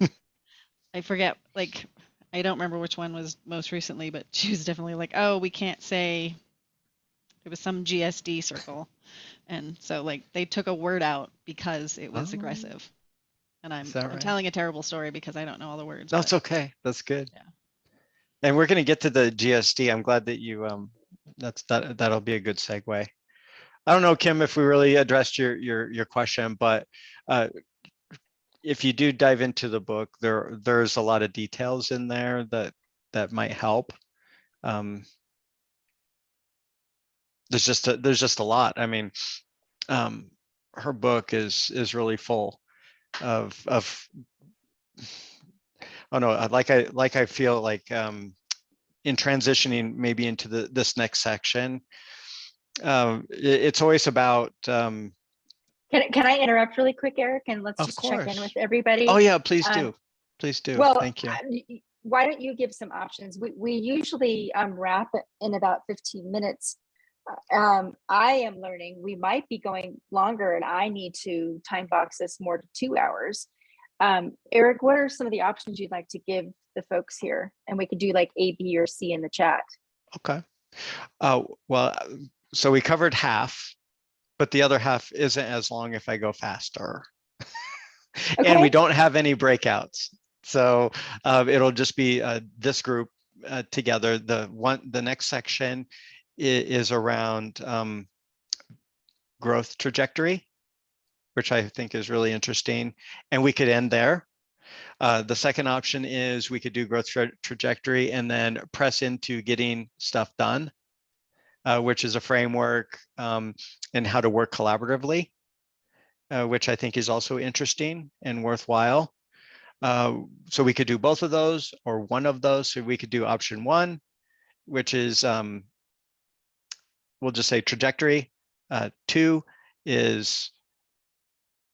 I forget, like, I don't remember which one was most recently, but she was definitely like, oh, we can't say, it was some GSD circle. And so like they took a word out because it was aggressive. And I'm telling a terrible story because I don't know all the words. That's okay. That's good. Yeah. And we're going to get to the GSD. I'm glad that you that'll be a good segue. I don't know, Kim, if we really addressed your question, but if you do dive into the book, there's a lot of details in there that might help. There's just a lot. I mean, her book is really full of oh no, I feel like in transitioning maybe into this next section, it's always about Can I interrupt really quick, Eric, and let's just check in with everybody? Oh yeah, please do. Please do. Well, thank you. Why don't you give some options? We usually wrap it in about 15 minutes. I am learning we might be going longer, and I need to time box this more to 2 hours. Eric, what are some of the options you'd like to give the folks here? And we could do like A, B, or C in the chat. Okay. Well, so we covered half, but the other half isn't as long if I go faster. Okay. And we don't have any breakouts. So it'll just be this group together. The next section is around growth trajectory, which I think is really interesting. And we could end there. The second option is we could do growth trajectory and then press into getting stuff done, which is a framework and how to work collaboratively, which I think is also interesting and worthwhile. So we could do both of those or one of those. So we could do option one, which is, we'll just say trajectory. Two is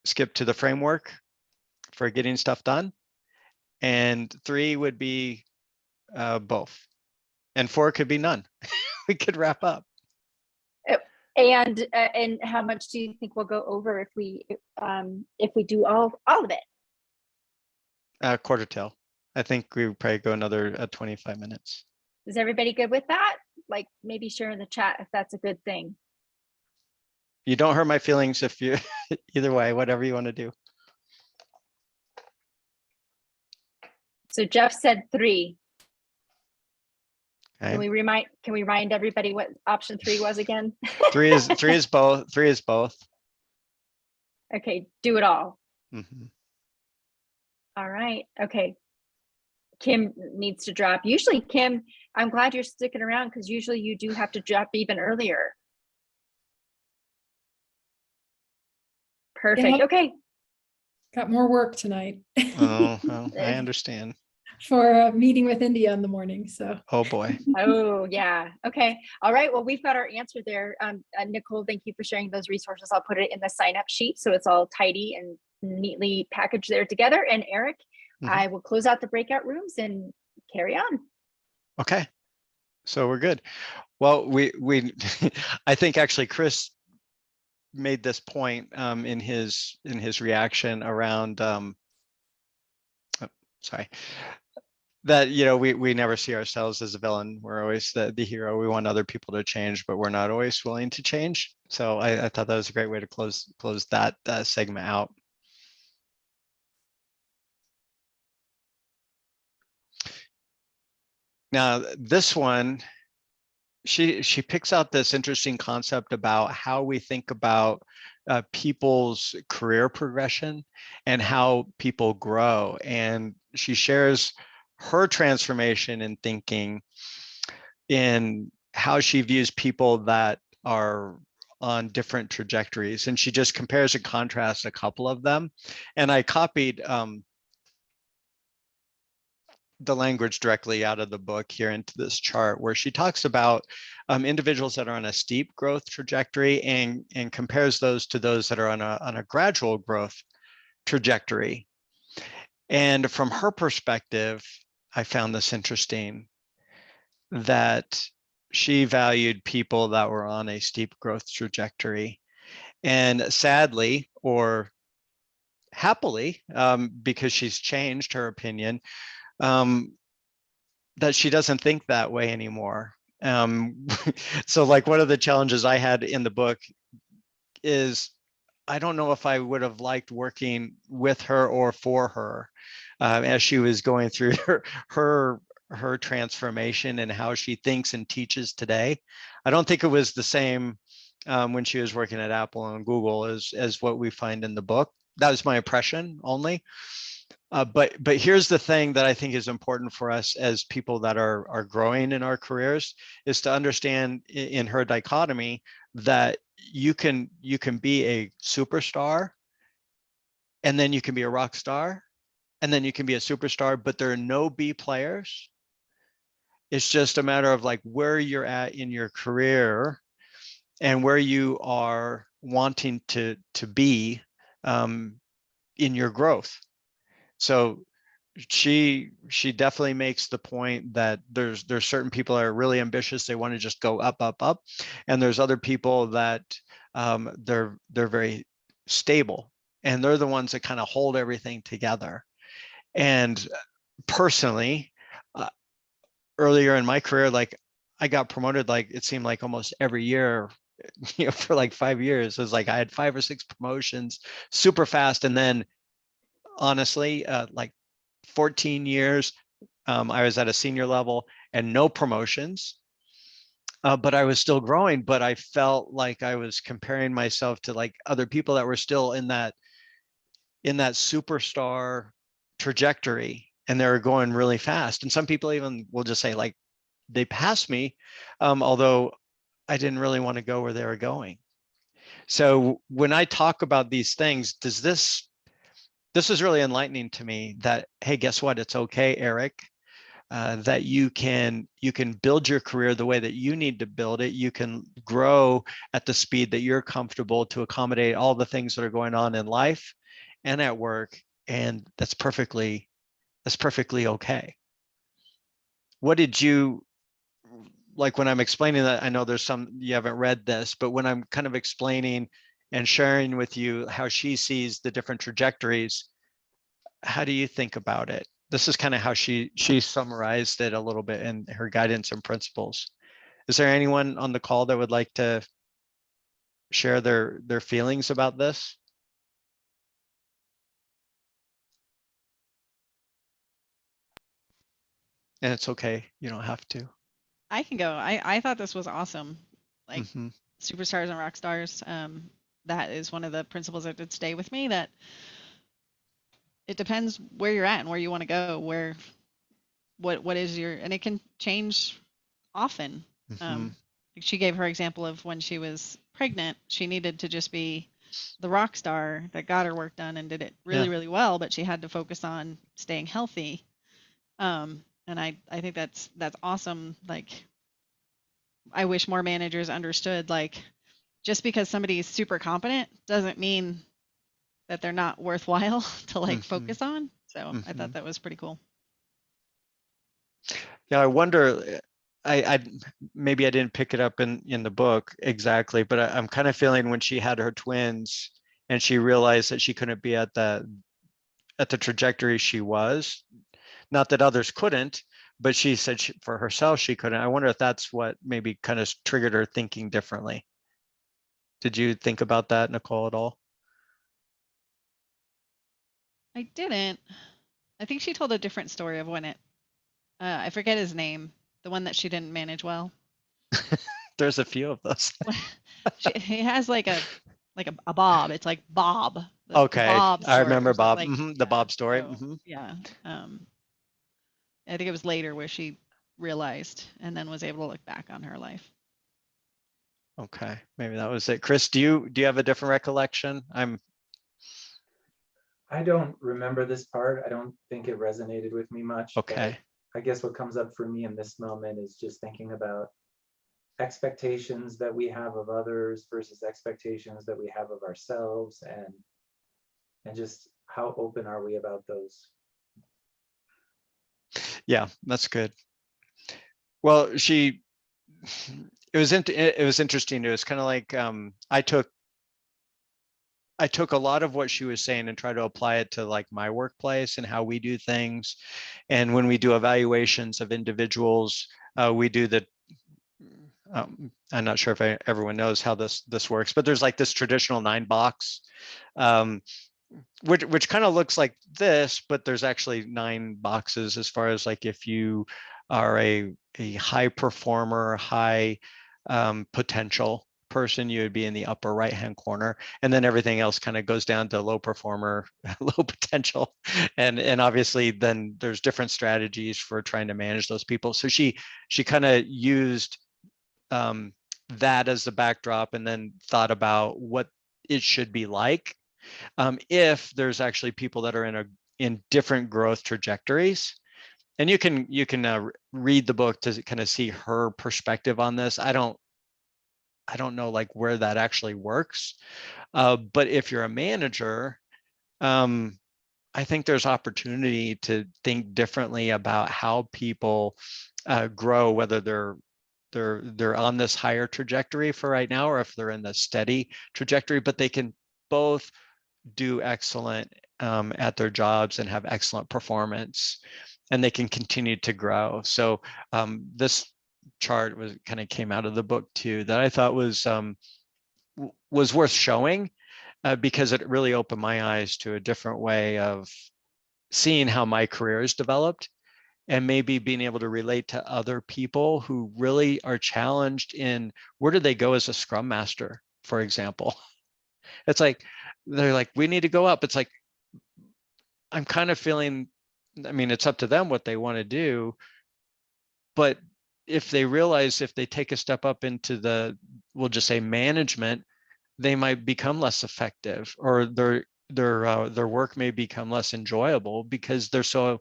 skip to the framework for getting stuff done. And three would be both. And four could be none. We could wrap up. And how much do you think we'll go over if we do all of it? Quarter till. I think we would probably go another 25 minutes. Is everybody good with that? Like maybe share in the chat if that's a good thing. You don't hurt my feelings if you either way, whatever you want to do. So Jeff said 3. Okay. Can we remind everybody what option 3 was again? Three is both. 3 is both. Okay, do it all. Mhm. All right. Okay. Kim needs to drop. Usually, Kim, I'm glad you're sticking around because usually you do have to drop even earlier. Perfect. Yep. Okay. Got more work tonight Oh, well, I understand. for a meeting with India in the morning. So, Oh boy. Oh, yeah. Okay. All right. Well, we've got our answer there. Nicole, thank you for sharing those resources. I'll put it in the sign up sheet so it's all tidy and neatly packaged there together. And Eric, I will close out the breakout rooms and carry on. Okay. So we're good. Well, we I think actually Chris made this point in his reaction around sorry, that we never see ourselves as a villain. We're always the hero. We want other people to change, but we're not always willing to change. So I thought that was a great way to close that segment out. Now this one, she picks out this interesting concept about how we think about people's career progression and how people grow. And she shares her transformation in thinking in how she views people that are on different trajectories. And she just compares and contrasts a couple of them. And I copied the language directly out of the book here into this chart, where she talks about individuals that are on a steep growth trajectory and compares those to those that are on a gradual growth trajectory. And from her perspective, I found this interesting, that she valued people that were on a steep growth trajectory. And sadly, or happily, because she's changed her opinion, that she doesn't think that way anymore. So like one of the challenges I had in the book is I don't know if I would have liked working with her or for her as she was going through her transformation and how she thinks and teaches today. I don't think it was the same when she was working at Apple and Google as what we find in the book. That was my impression only. But here's the thing that I think is important for us as people that are growing in our careers, is to understand in her dichotomy that you can be a superstar, and then you can be a rock star, and then you can be a superstar, but there are no B players. It's just a matter of like where you're at in your career and where you are wanting to be in your growth. So she definitely makes the point that there's certain people that are really ambitious. They want to just go up, up, up. And there's other people that they're very stable, and they're the ones that kind of hold everything together. And personally, earlier in my career, like I got promoted, like it seemed like almost every year, for like 5 years. It was like I had 5 or 6 promotions super fast. And then honestly, like 14 years, I was at a senior level and no promotions, but I was still growing. But I felt like I was comparing myself to like other people that were still in that superstar trajectory, and they were going really fast. And some people even will just say like they passed me, although I didn't really want to go where they were going. So when I talk about these things, this is really enlightening to me, that, hey, guess what? It's okay, Eric, that you can build your career the way that you need to build it. You can grow at the speed that you're comfortable to accommodate all the things that are going on in life and at work. And that's perfectly okay. What did you like when I'm explaining that? I know there's some, you haven't read this, but when I'm kind of explaining and sharing with you how she sees the different trajectories, how do you think about it? This is kind of how she summarized it a little bit in her guidance and principles. Is there anyone on the call that would like to share their feelings about this? And it's okay. You don't have to. I can go. I thought this was awesome. Like Mhm. superstars and rock stars. That is one of the principles that did stay with me, that it depends where you're at and where you want to go, what is your, and it can change often. Mhm. She gave her example of when she was pregnant, she needed to just be the rock star that got her work done and did it really, Yeah. really well, but she had to focus on staying healthy. And I think that's awesome. Like, I wish more managers understood, like, just because somebody is super competent doesn't mean that they're not worthwhile to like Mhm. focus on. So I Mhm. thought that was pretty cool. Yeah, I wonder. I maybe I didn't pick it up in the book exactly, but I'm kind of feeling when she had her twins and she realized that she couldn't be at the trajectory she was. Not that others couldn't, but she said for herself she couldn't. I wonder if that's what maybe kind of triggered her thinking differently. Did you think about that, Nicole, at all? I didn't. I think she told a different story of when I forget his name, the one that she didn't manage well. There's a few of those. He has like a Bob. It's like Bob. The Okay, Bob I story. remember Or something, Bob. like, The Bob story. so, yeah. I think it was later where she realized and then was able to look back on her life. Okay, maybe that was it. Chris, do you have a different recollection? I don't remember this part. I don't think it resonated with me much. Okay. But I guess what comes up for me in this moment is just thinking about expectations that we have of others versus expectations that we have of ourselves, and just how open are we about those. Yeah, that's good. Well, it was interesting. It was kind of like I took a lot of what she was saying and tried to apply it to like my workplace and how we do things. And when we do evaluations of individuals, we do the I'm not sure if everyone knows how this works, but there's like this traditional 9-box, which kind of looks like this, but there's actually 9 boxes as far as like if you are a high performer, high potential person, you would be in the upper right hand corner, and then everything else kind of goes down to low performer, low potential, and obviously then there's different strategies for trying to manage those people. So she kind of used that as the backdrop and then thought about what it should be like if there's actually people that are in different growth trajectories. And you can read the book to kind of see her perspective on this. I don't know like where that actually works, but if you're a manager, I think there's opportunity to think differently about how people grow, whether they're on this higher trajectory for right now, or if they're in the steady trajectory, but they can both do excellent at their jobs and have excellent performance, and they can continue to grow. So this chart was kind of came out of the book too, that I thought was worth showing because it really opened my eyes to a different way of seeing how my career has developed, and maybe being able to relate to other people who really are challenged in where do they go as a scrum master, for example. It's like, they're like, we need to go up. It's like, I'm kind of feeling, I mean, it's up to them what they want to do. But if they realize if they take a step up into we'll just say management, they might become less effective, or their work may become less enjoyable because they're so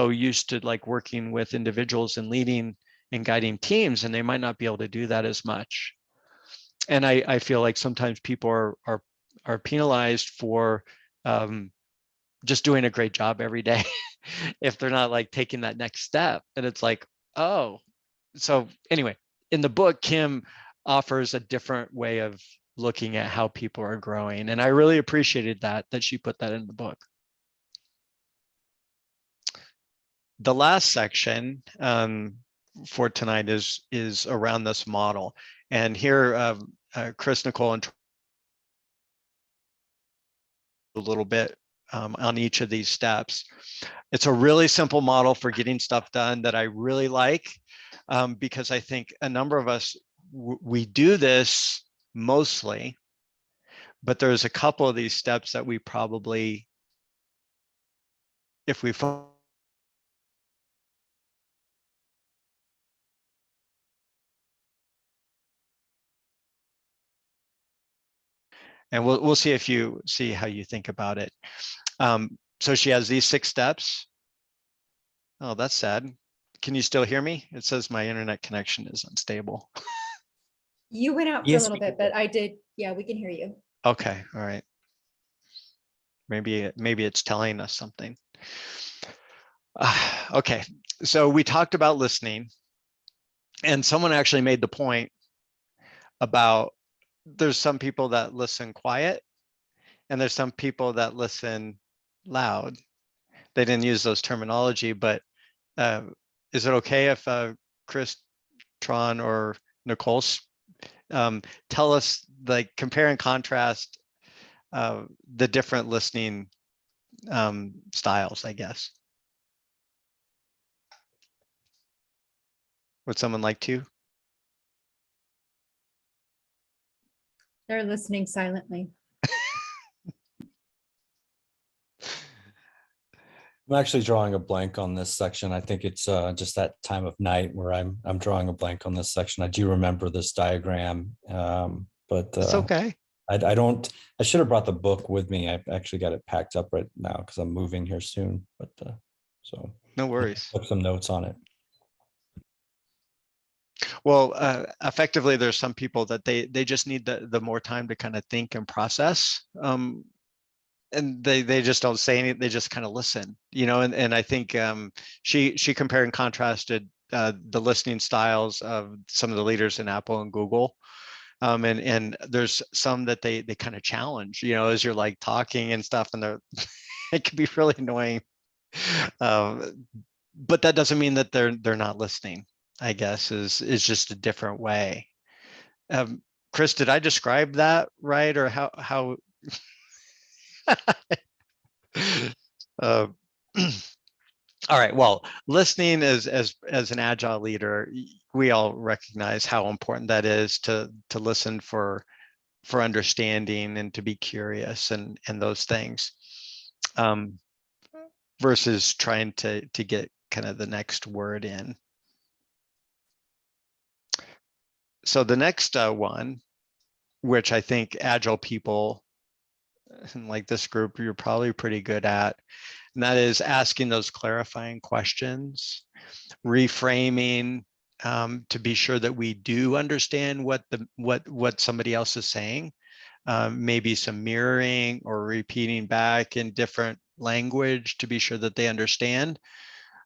used to like working with individuals and leading and guiding teams, and they might not be able to do that as much. And I feel like sometimes people are penalized for just doing a great job every day if they're not like taking that next step. And it's like, oh, so anyway, in the book, Kim offers a different way of looking at how people are growing, and I really appreciated that she put that in the book. The last section for tonight is around this model, and here Chris, Nicole, and a little bit on each of these steps. It's a really simple model for getting stuff done that I really like, because I think a number of us, we do this mostly, but there's a couple of these steps that we probably, if we and we'll see if you see how you think about it. So she has these 6 steps. Oh, that's sad. Can you still hear me? It says my internet connection is unstable. You went out for Yes, a little we bit, but I did. Yeah, we can hear you. Okay, all right. Maybe it's telling us something. Okay, so we talked about listening, and someone actually made the point about there's some people that listen quiet, and there's some people that listen loud. They didn't use those terminology, but is it okay if Chris, Tron, or Nicole tell us, like, compare and contrast the different listening styles, I guess? Would someone like to? They're listening silently. I'm actually drawing a blank on this section. I think it's just that time of night where I'm drawing a blank on this section. I do remember this diagram, but It's okay. I don't. I should have brought the book with me. I actually got it packed up right now because I'm moving here soon. But so No worries. I took some notes on it. Well, effectively, there's some people that they just need the more time to kind of think and process. And they just don't say anything, they just kind of listen, and I think she compared and contrasted the listening styles of some of the leaders in Apple and Google. And there's some that they kind of challenge, as you're like talking and stuff, and it can be really annoying. But that doesn't mean that they're not listening, I guess, is just a different way. Chris, did I describe that right, or how all right, well, listening as an agile leader, we all recognize how important that is to listen for understanding and to be curious and those things, versus trying to get kind of the next word in. So the next one, which I think agile people like this group, you're probably pretty good at, and that is asking those clarifying questions, reframing, to be sure that we do understand what somebody else is saying, maybe some mirroring or repeating back in different language to be sure that they understand,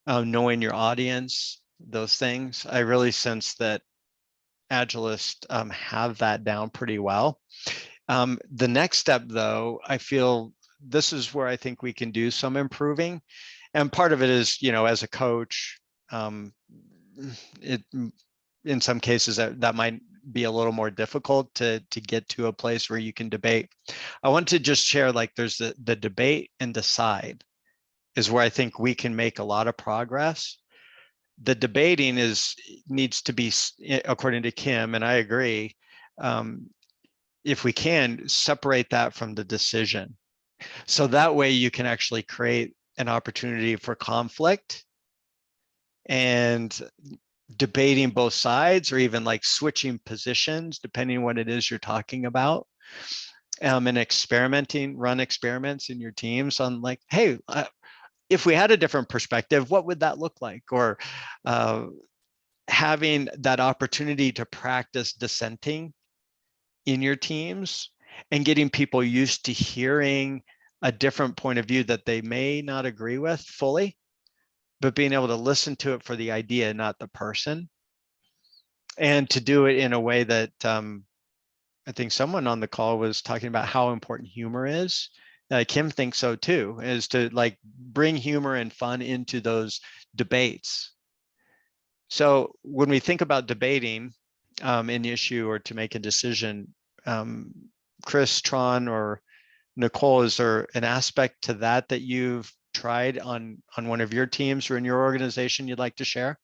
knowing your audience, those things. I really sense that Agilists have that down pretty well. The next step, though, I feel this is where I think we can do some improving. And part of it is, as a coach, in some cases that might be a little more difficult to get to a place where you can debate. I want to just share, like, there's the debate and decide is where I think we can make a lot of progress. The debating needs to be, according to Kim, and I agree, if we can separate that from the decision. So that way you can actually create an opportunity for conflict and debating both sides, or even like switching positions, depending on what it is you're talking about. And experimenting, run experiments in your teams on, like, hey, if we had a different perspective, what would that look like? Or having that opportunity to practice dissenting in your teams and getting people used to hearing a different point of view that they may not agree with fully, but being able to listen to it for the idea, not the person, and to do it in a way that I think someone on the call was talking about how important humor is. Kim thinks so too, is to, like, bring humor and fun into those debates. So when we think about debating an issue or to make a decision, Chris, Tron, or Nicole, is there an aspect to that that you've tried on one of your teams or in your organization you'd like to share?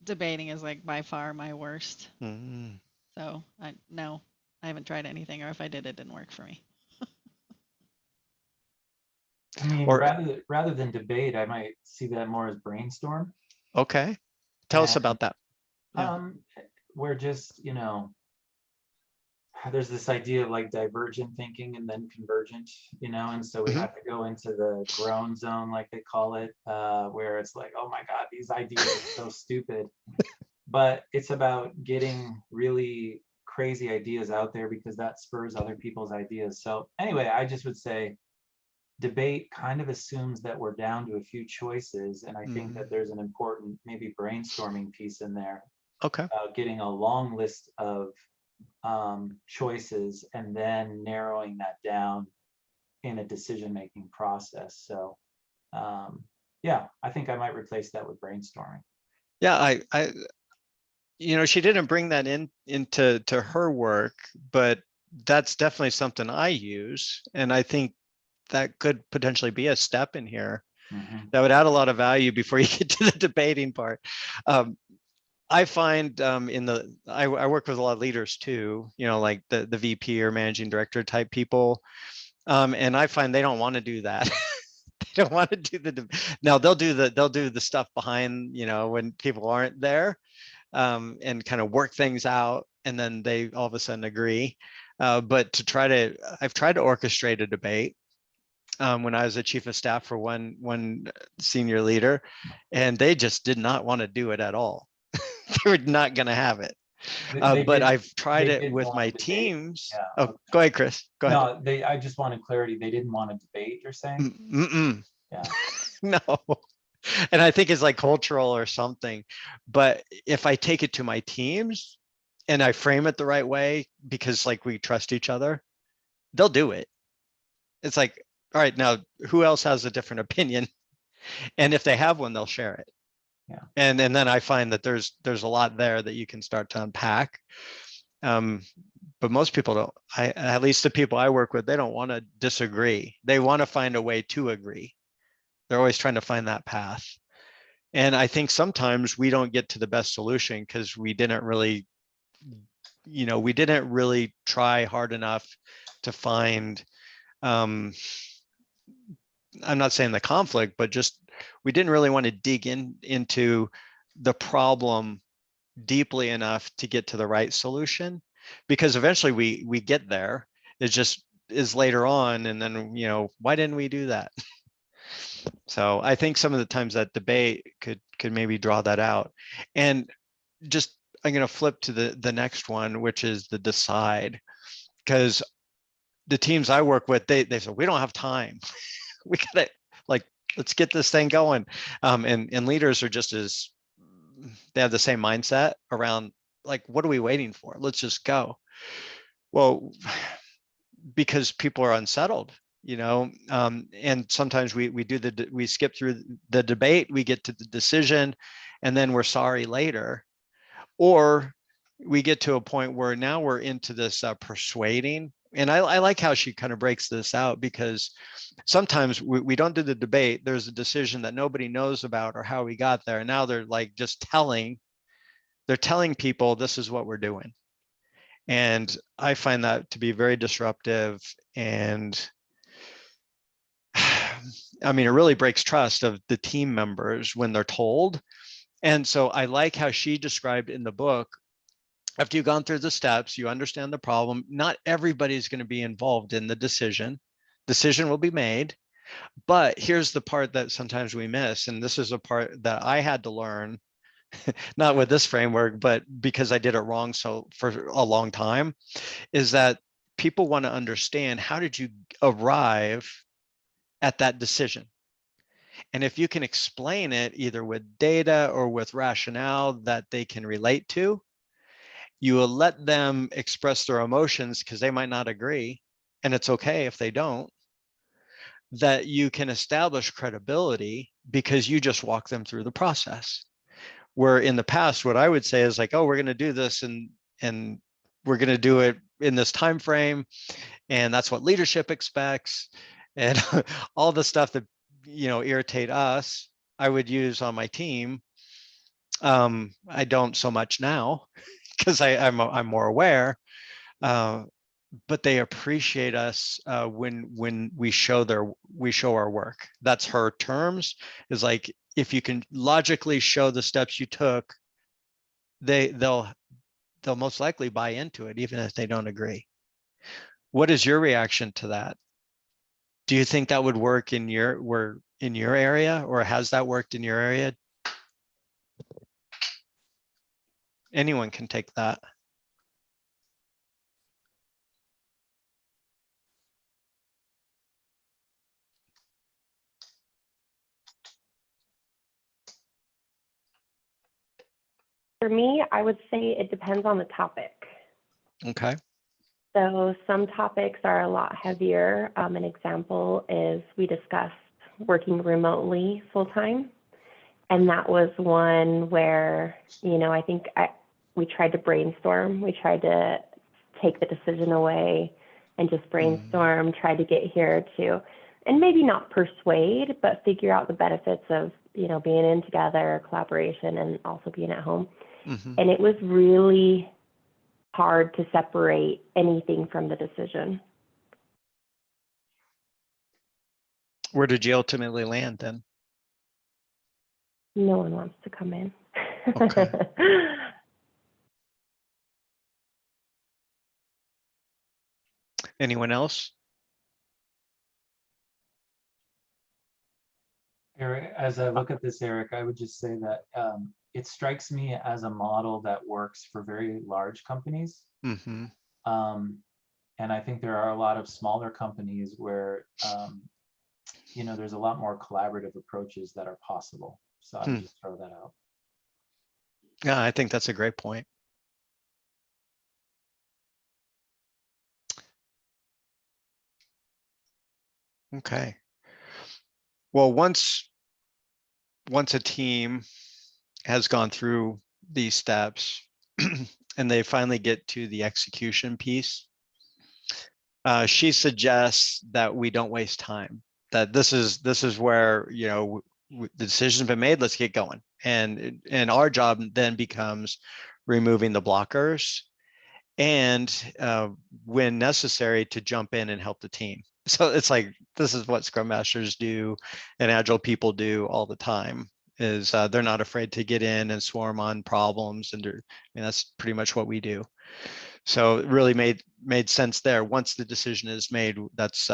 Debating is like by far my worst. Mm. So no, I haven't tried anything, or if I did, it didn't work for me. I mean, Or rather than debate, I might see that more as brainstorm. okay, tell us And, about that. Yeah. We're just, there's this idea of like divergent thinking and then convergent, and so we have to go into the groan zone, like they call it, where it's like, oh my God, these ideas are so stupid. But it's about getting really crazy ideas out there because that spurs other people's ideas. So anyway, I just would say debate kind of assumes that we're down to a few choices. And I think that there's an important maybe brainstorming piece in there. Okay. Getting a long list of choices and then narrowing that down in a decision-making process. So yeah, I think I might replace that with brainstorming. Yeah, she didn't bring that into her work, but that's definitely something I use. And I think that could potentially be a step in here that would add a lot of value before you get to the debating part. I find I work with a lot of leaders too, like the VP or managing director type people. And I find they don't want to do that. They don't want to do now they'll do the stuff behind, when people aren't there, and kind of work things out. And then they all of a sudden agree. But I've tried to orchestrate a debate. When I was a chief of staff for one senior leader, and they just did not want to do it at all. They were not going to have it. But I've tried it with my teams. Yeah. Oh, go ahead, Chris. Go ahead. No, I just wanted clarity. They didn't want to debate, you're saying? Yeah. No. And I think it's like cultural or something. But if I take it to my teams and I frame it the right way, because like we trust each other, they'll do it. It's like, all right, now who else has a different opinion? And if they have one, they'll share it. Yeah. And then I find that there's a lot there that you can start to unpack. But most people don't. At least the people I work with, they don't want to disagree. They want to find a way to agree. They're always trying to find that path. And I think sometimes we don't get to the best solution because we didn't really try hard enough to find, I'm not saying the conflict, but just we didn't really want to dig into the problem deeply enough to get to the right solution, because eventually we get there. It just is later on, and then why didn't we do that? So I think some of the times that debate could maybe draw that out. And just I'm going to flip to the next one, which is the decide, because the teams I work with, they say we don't have time. We gotta let's get this thing going. And leaders are they have the same mindset around like, what are we waiting for? Let's just go. Well, because people are unsettled, and sometimes we skip through the debate, we get to the decision, and then we're sorry later. Or we get to a point where now we're into this persuading. And I like how she kind of breaks this out, because sometimes we don't do the debate. There's a decision that nobody knows about or how we got there. And now they're like just telling people this is what we're doing. And I find that to be very disruptive. And I mean, it really breaks trust of the team members when they're told. And so I like how she described in the book, after you've gone through the steps, you understand the problem. Not everybody's going to be involved in the decision. Decision will be made. But here's the part that sometimes we miss. And this is a part that I had to learn, not with this framework, but because I did it wrong for a long time, is that people want to understand, how did you arrive at that decision? And if you can explain it either with data or with rationale that they can relate to, you will let them express their emotions, because they might not agree, and it's okay if they don't, that you can establish credibility because you just walk them through the process. Where in the past, what I would say is like, oh, we're going to do this and we're going to do it in this time frame, and that's what leadership expects, and all the stuff that irritate us, I would use on my team. I don't so much now because I'm more aware, but they appreciate us when we show our work. That's her terms, is like, if you can logically show the steps you took, they'll most likely buy into it, even if they don't agree. What is your reaction to that? Do you think that would work in your area, or has that worked in your area? Anyone can take that. For me, I would say it depends on the topic. Okay. So some topics are a lot heavier. An example is we discussed working remotely full-time. And that was one where, I think we tried to brainstorm. We tried to take the decision away and just brainstorm, try to get here to, and maybe not persuade, but figure out the benefits of, being in together, collaboration, and also being at home. Mm-hmm. And it was really hard to separate anything from the decision. Where did you ultimately land then? No one wants to come in. Okay. Anyone else? Eric, as I look at this, Eric, I would just say that it strikes me as a model that works for very large companies. Mm-hmm. And I think there are a lot of smaller companies where, there's a lot more collaborative approaches that are possible. So I would just throw that out. Yeah, I think that's a great point. Okay. Well, once a team has gone through these steps and they finally get to the execution piece, she suggests that we don't waste time, that this is where, the decision's been made, let's get going. And our job then becomes removing the blockers and when necessary to jump in and help the team. So it's like, this is what Scrum Masters do and Agile people do all the time, is they're not afraid to get in and swarm on problems. And that's pretty much what we do. So it really made sense there. Once the decision is made, that's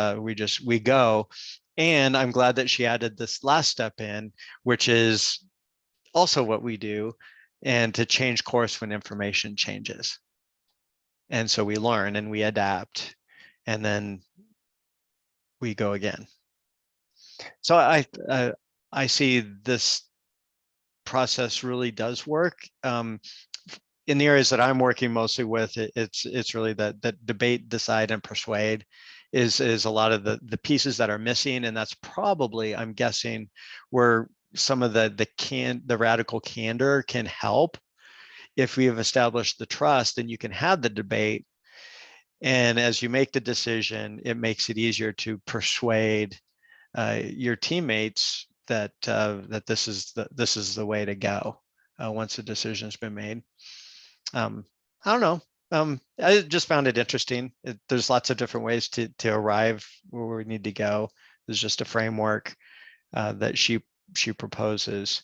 we go. And I'm glad that she added this last step in, which is also what we do, and to change course when information changes. And so we learn and we adapt, and then we go again. So I see this process really does work. In the areas that I'm working mostly with, it's really that debate, decide, and persuade is a lot of the pieces that are missing, and that's probably, I'm guessing, where some of the radical candor can help. If we have established the trust, then you can have the debate, and as you make the decision, it makes it easier to persuade your teammates that this is the way to go once the decision's been made. I don't know. I just found it interesting. There's lots of different ways to arrive where we need to go. There's just a framework that she proposes,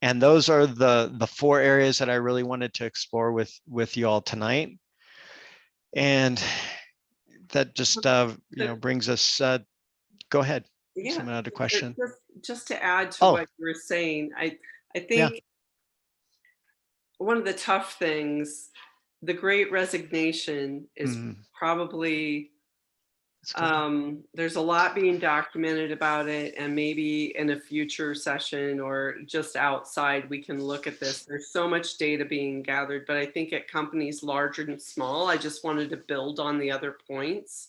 and those are the 4 areas that I really wanted to explore with you all tonight. And that just brings us. Go ahead. Yeah. Someone had a question. Just to add to what you were saying, I think one of the tough things, the Great Resignation, is probably there's a lot being documented about it, and maybe in a future session or just outside we can look at this. There's so much data being gathered, but I think at companies large and small, I just wanted to build on the other points.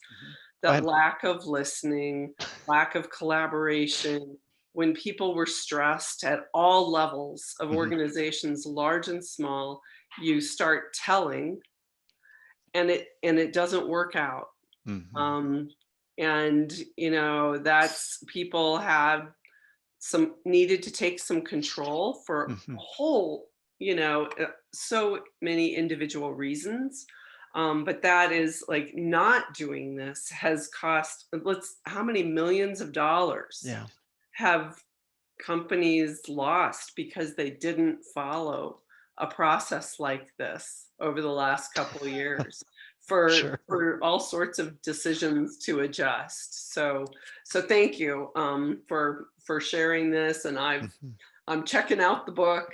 That lack of listening, lack of collaboration, when people were stressed at all levels of Mhm. organizations, large and small, you start telling, and it doesn't work out. Mhm. And you know, that's people have some needed to take some control for a Mhm. whole, you know, so many individual reasons. But that is like not doing this has cost, how many millions of dollars Yeah. have companies lost because they didn't follow a process like this over the last couple of years Sure. for all sorts of decisions to adjust. So thank you for sharing this, and Mhm. I'm checking out the book.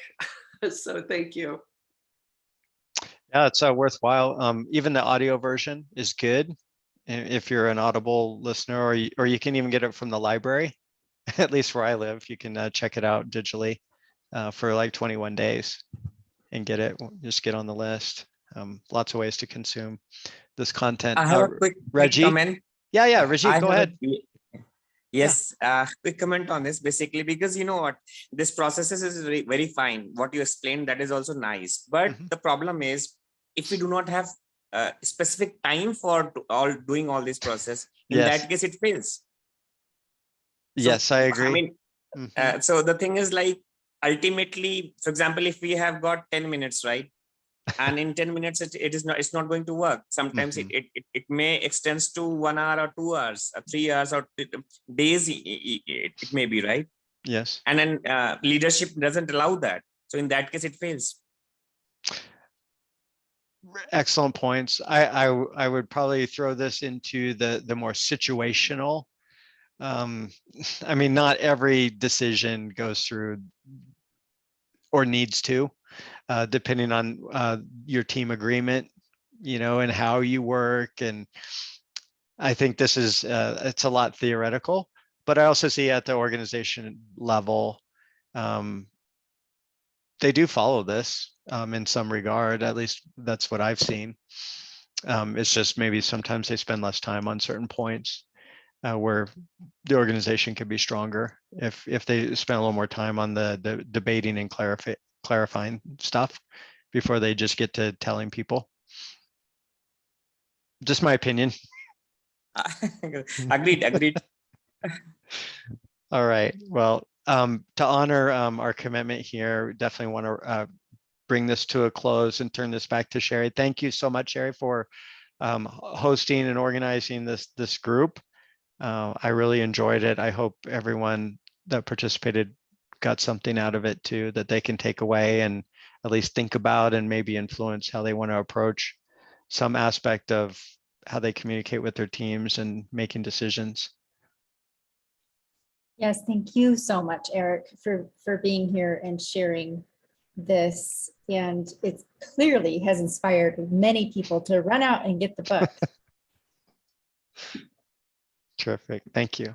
So thank you. Yeah, it's worthwhile. Even the audio version is good if you're an Audible listener, or you can even get it from the library. At least where I live, you can check it out digitally for like 21 days and get it. Just get on the list. Lots of ways to consume this content. I have a quick Reggie? comment. Yeah, Reggie, I go have ahead. Yes, quick comment on this, basically, because you know what, this process is very, very fine. What you explained, that is also nice. But the problem is, if we do not have specific time for doing all this process, in Yes. that case, it fails. So, Yes, I agree. I mean, so the thing is like, ultimately, for example, if we have got 10 minutes, right? And in 10 minutes, it's not going to work. Sometimes it may extends to 1 hour or 2 hours, or 3 hours, or days, it may be, right? Yes. And then leadership doesn't allow that. So in that case, it fails. Excellent points. I would probably throw this into the more situational. I mean, not every decision goes through or needs to, depending on your team agreement, you know, and how you work. And I think this is it's a lot theoretical, but I also see at the organization level, they do follow this in some regard. At least that's what I've seen. It's just maybe sometimes they spend less time on certain points where the organization could be stronger if they spend a little more time on the debating and clarifying stuff before they just get to telling people. Just my opinion. Agreed. All right. Well, to honor our commitment here, definitely want to bring this to a close and turn this back to Sherry. Thank you so much, Sherry, for hosting and organizing this group. I really enjoyed it. I hope everyone that participated got something out of it too, that they can take away and at least think about and maybe influence how they want to approach some aspect of how they communicate with their teams and making decisions. Yes, thank you so much, Eric, for being here and sharing this. And it clearly has inspired many people to run out and get the book. Terrific. Thank you.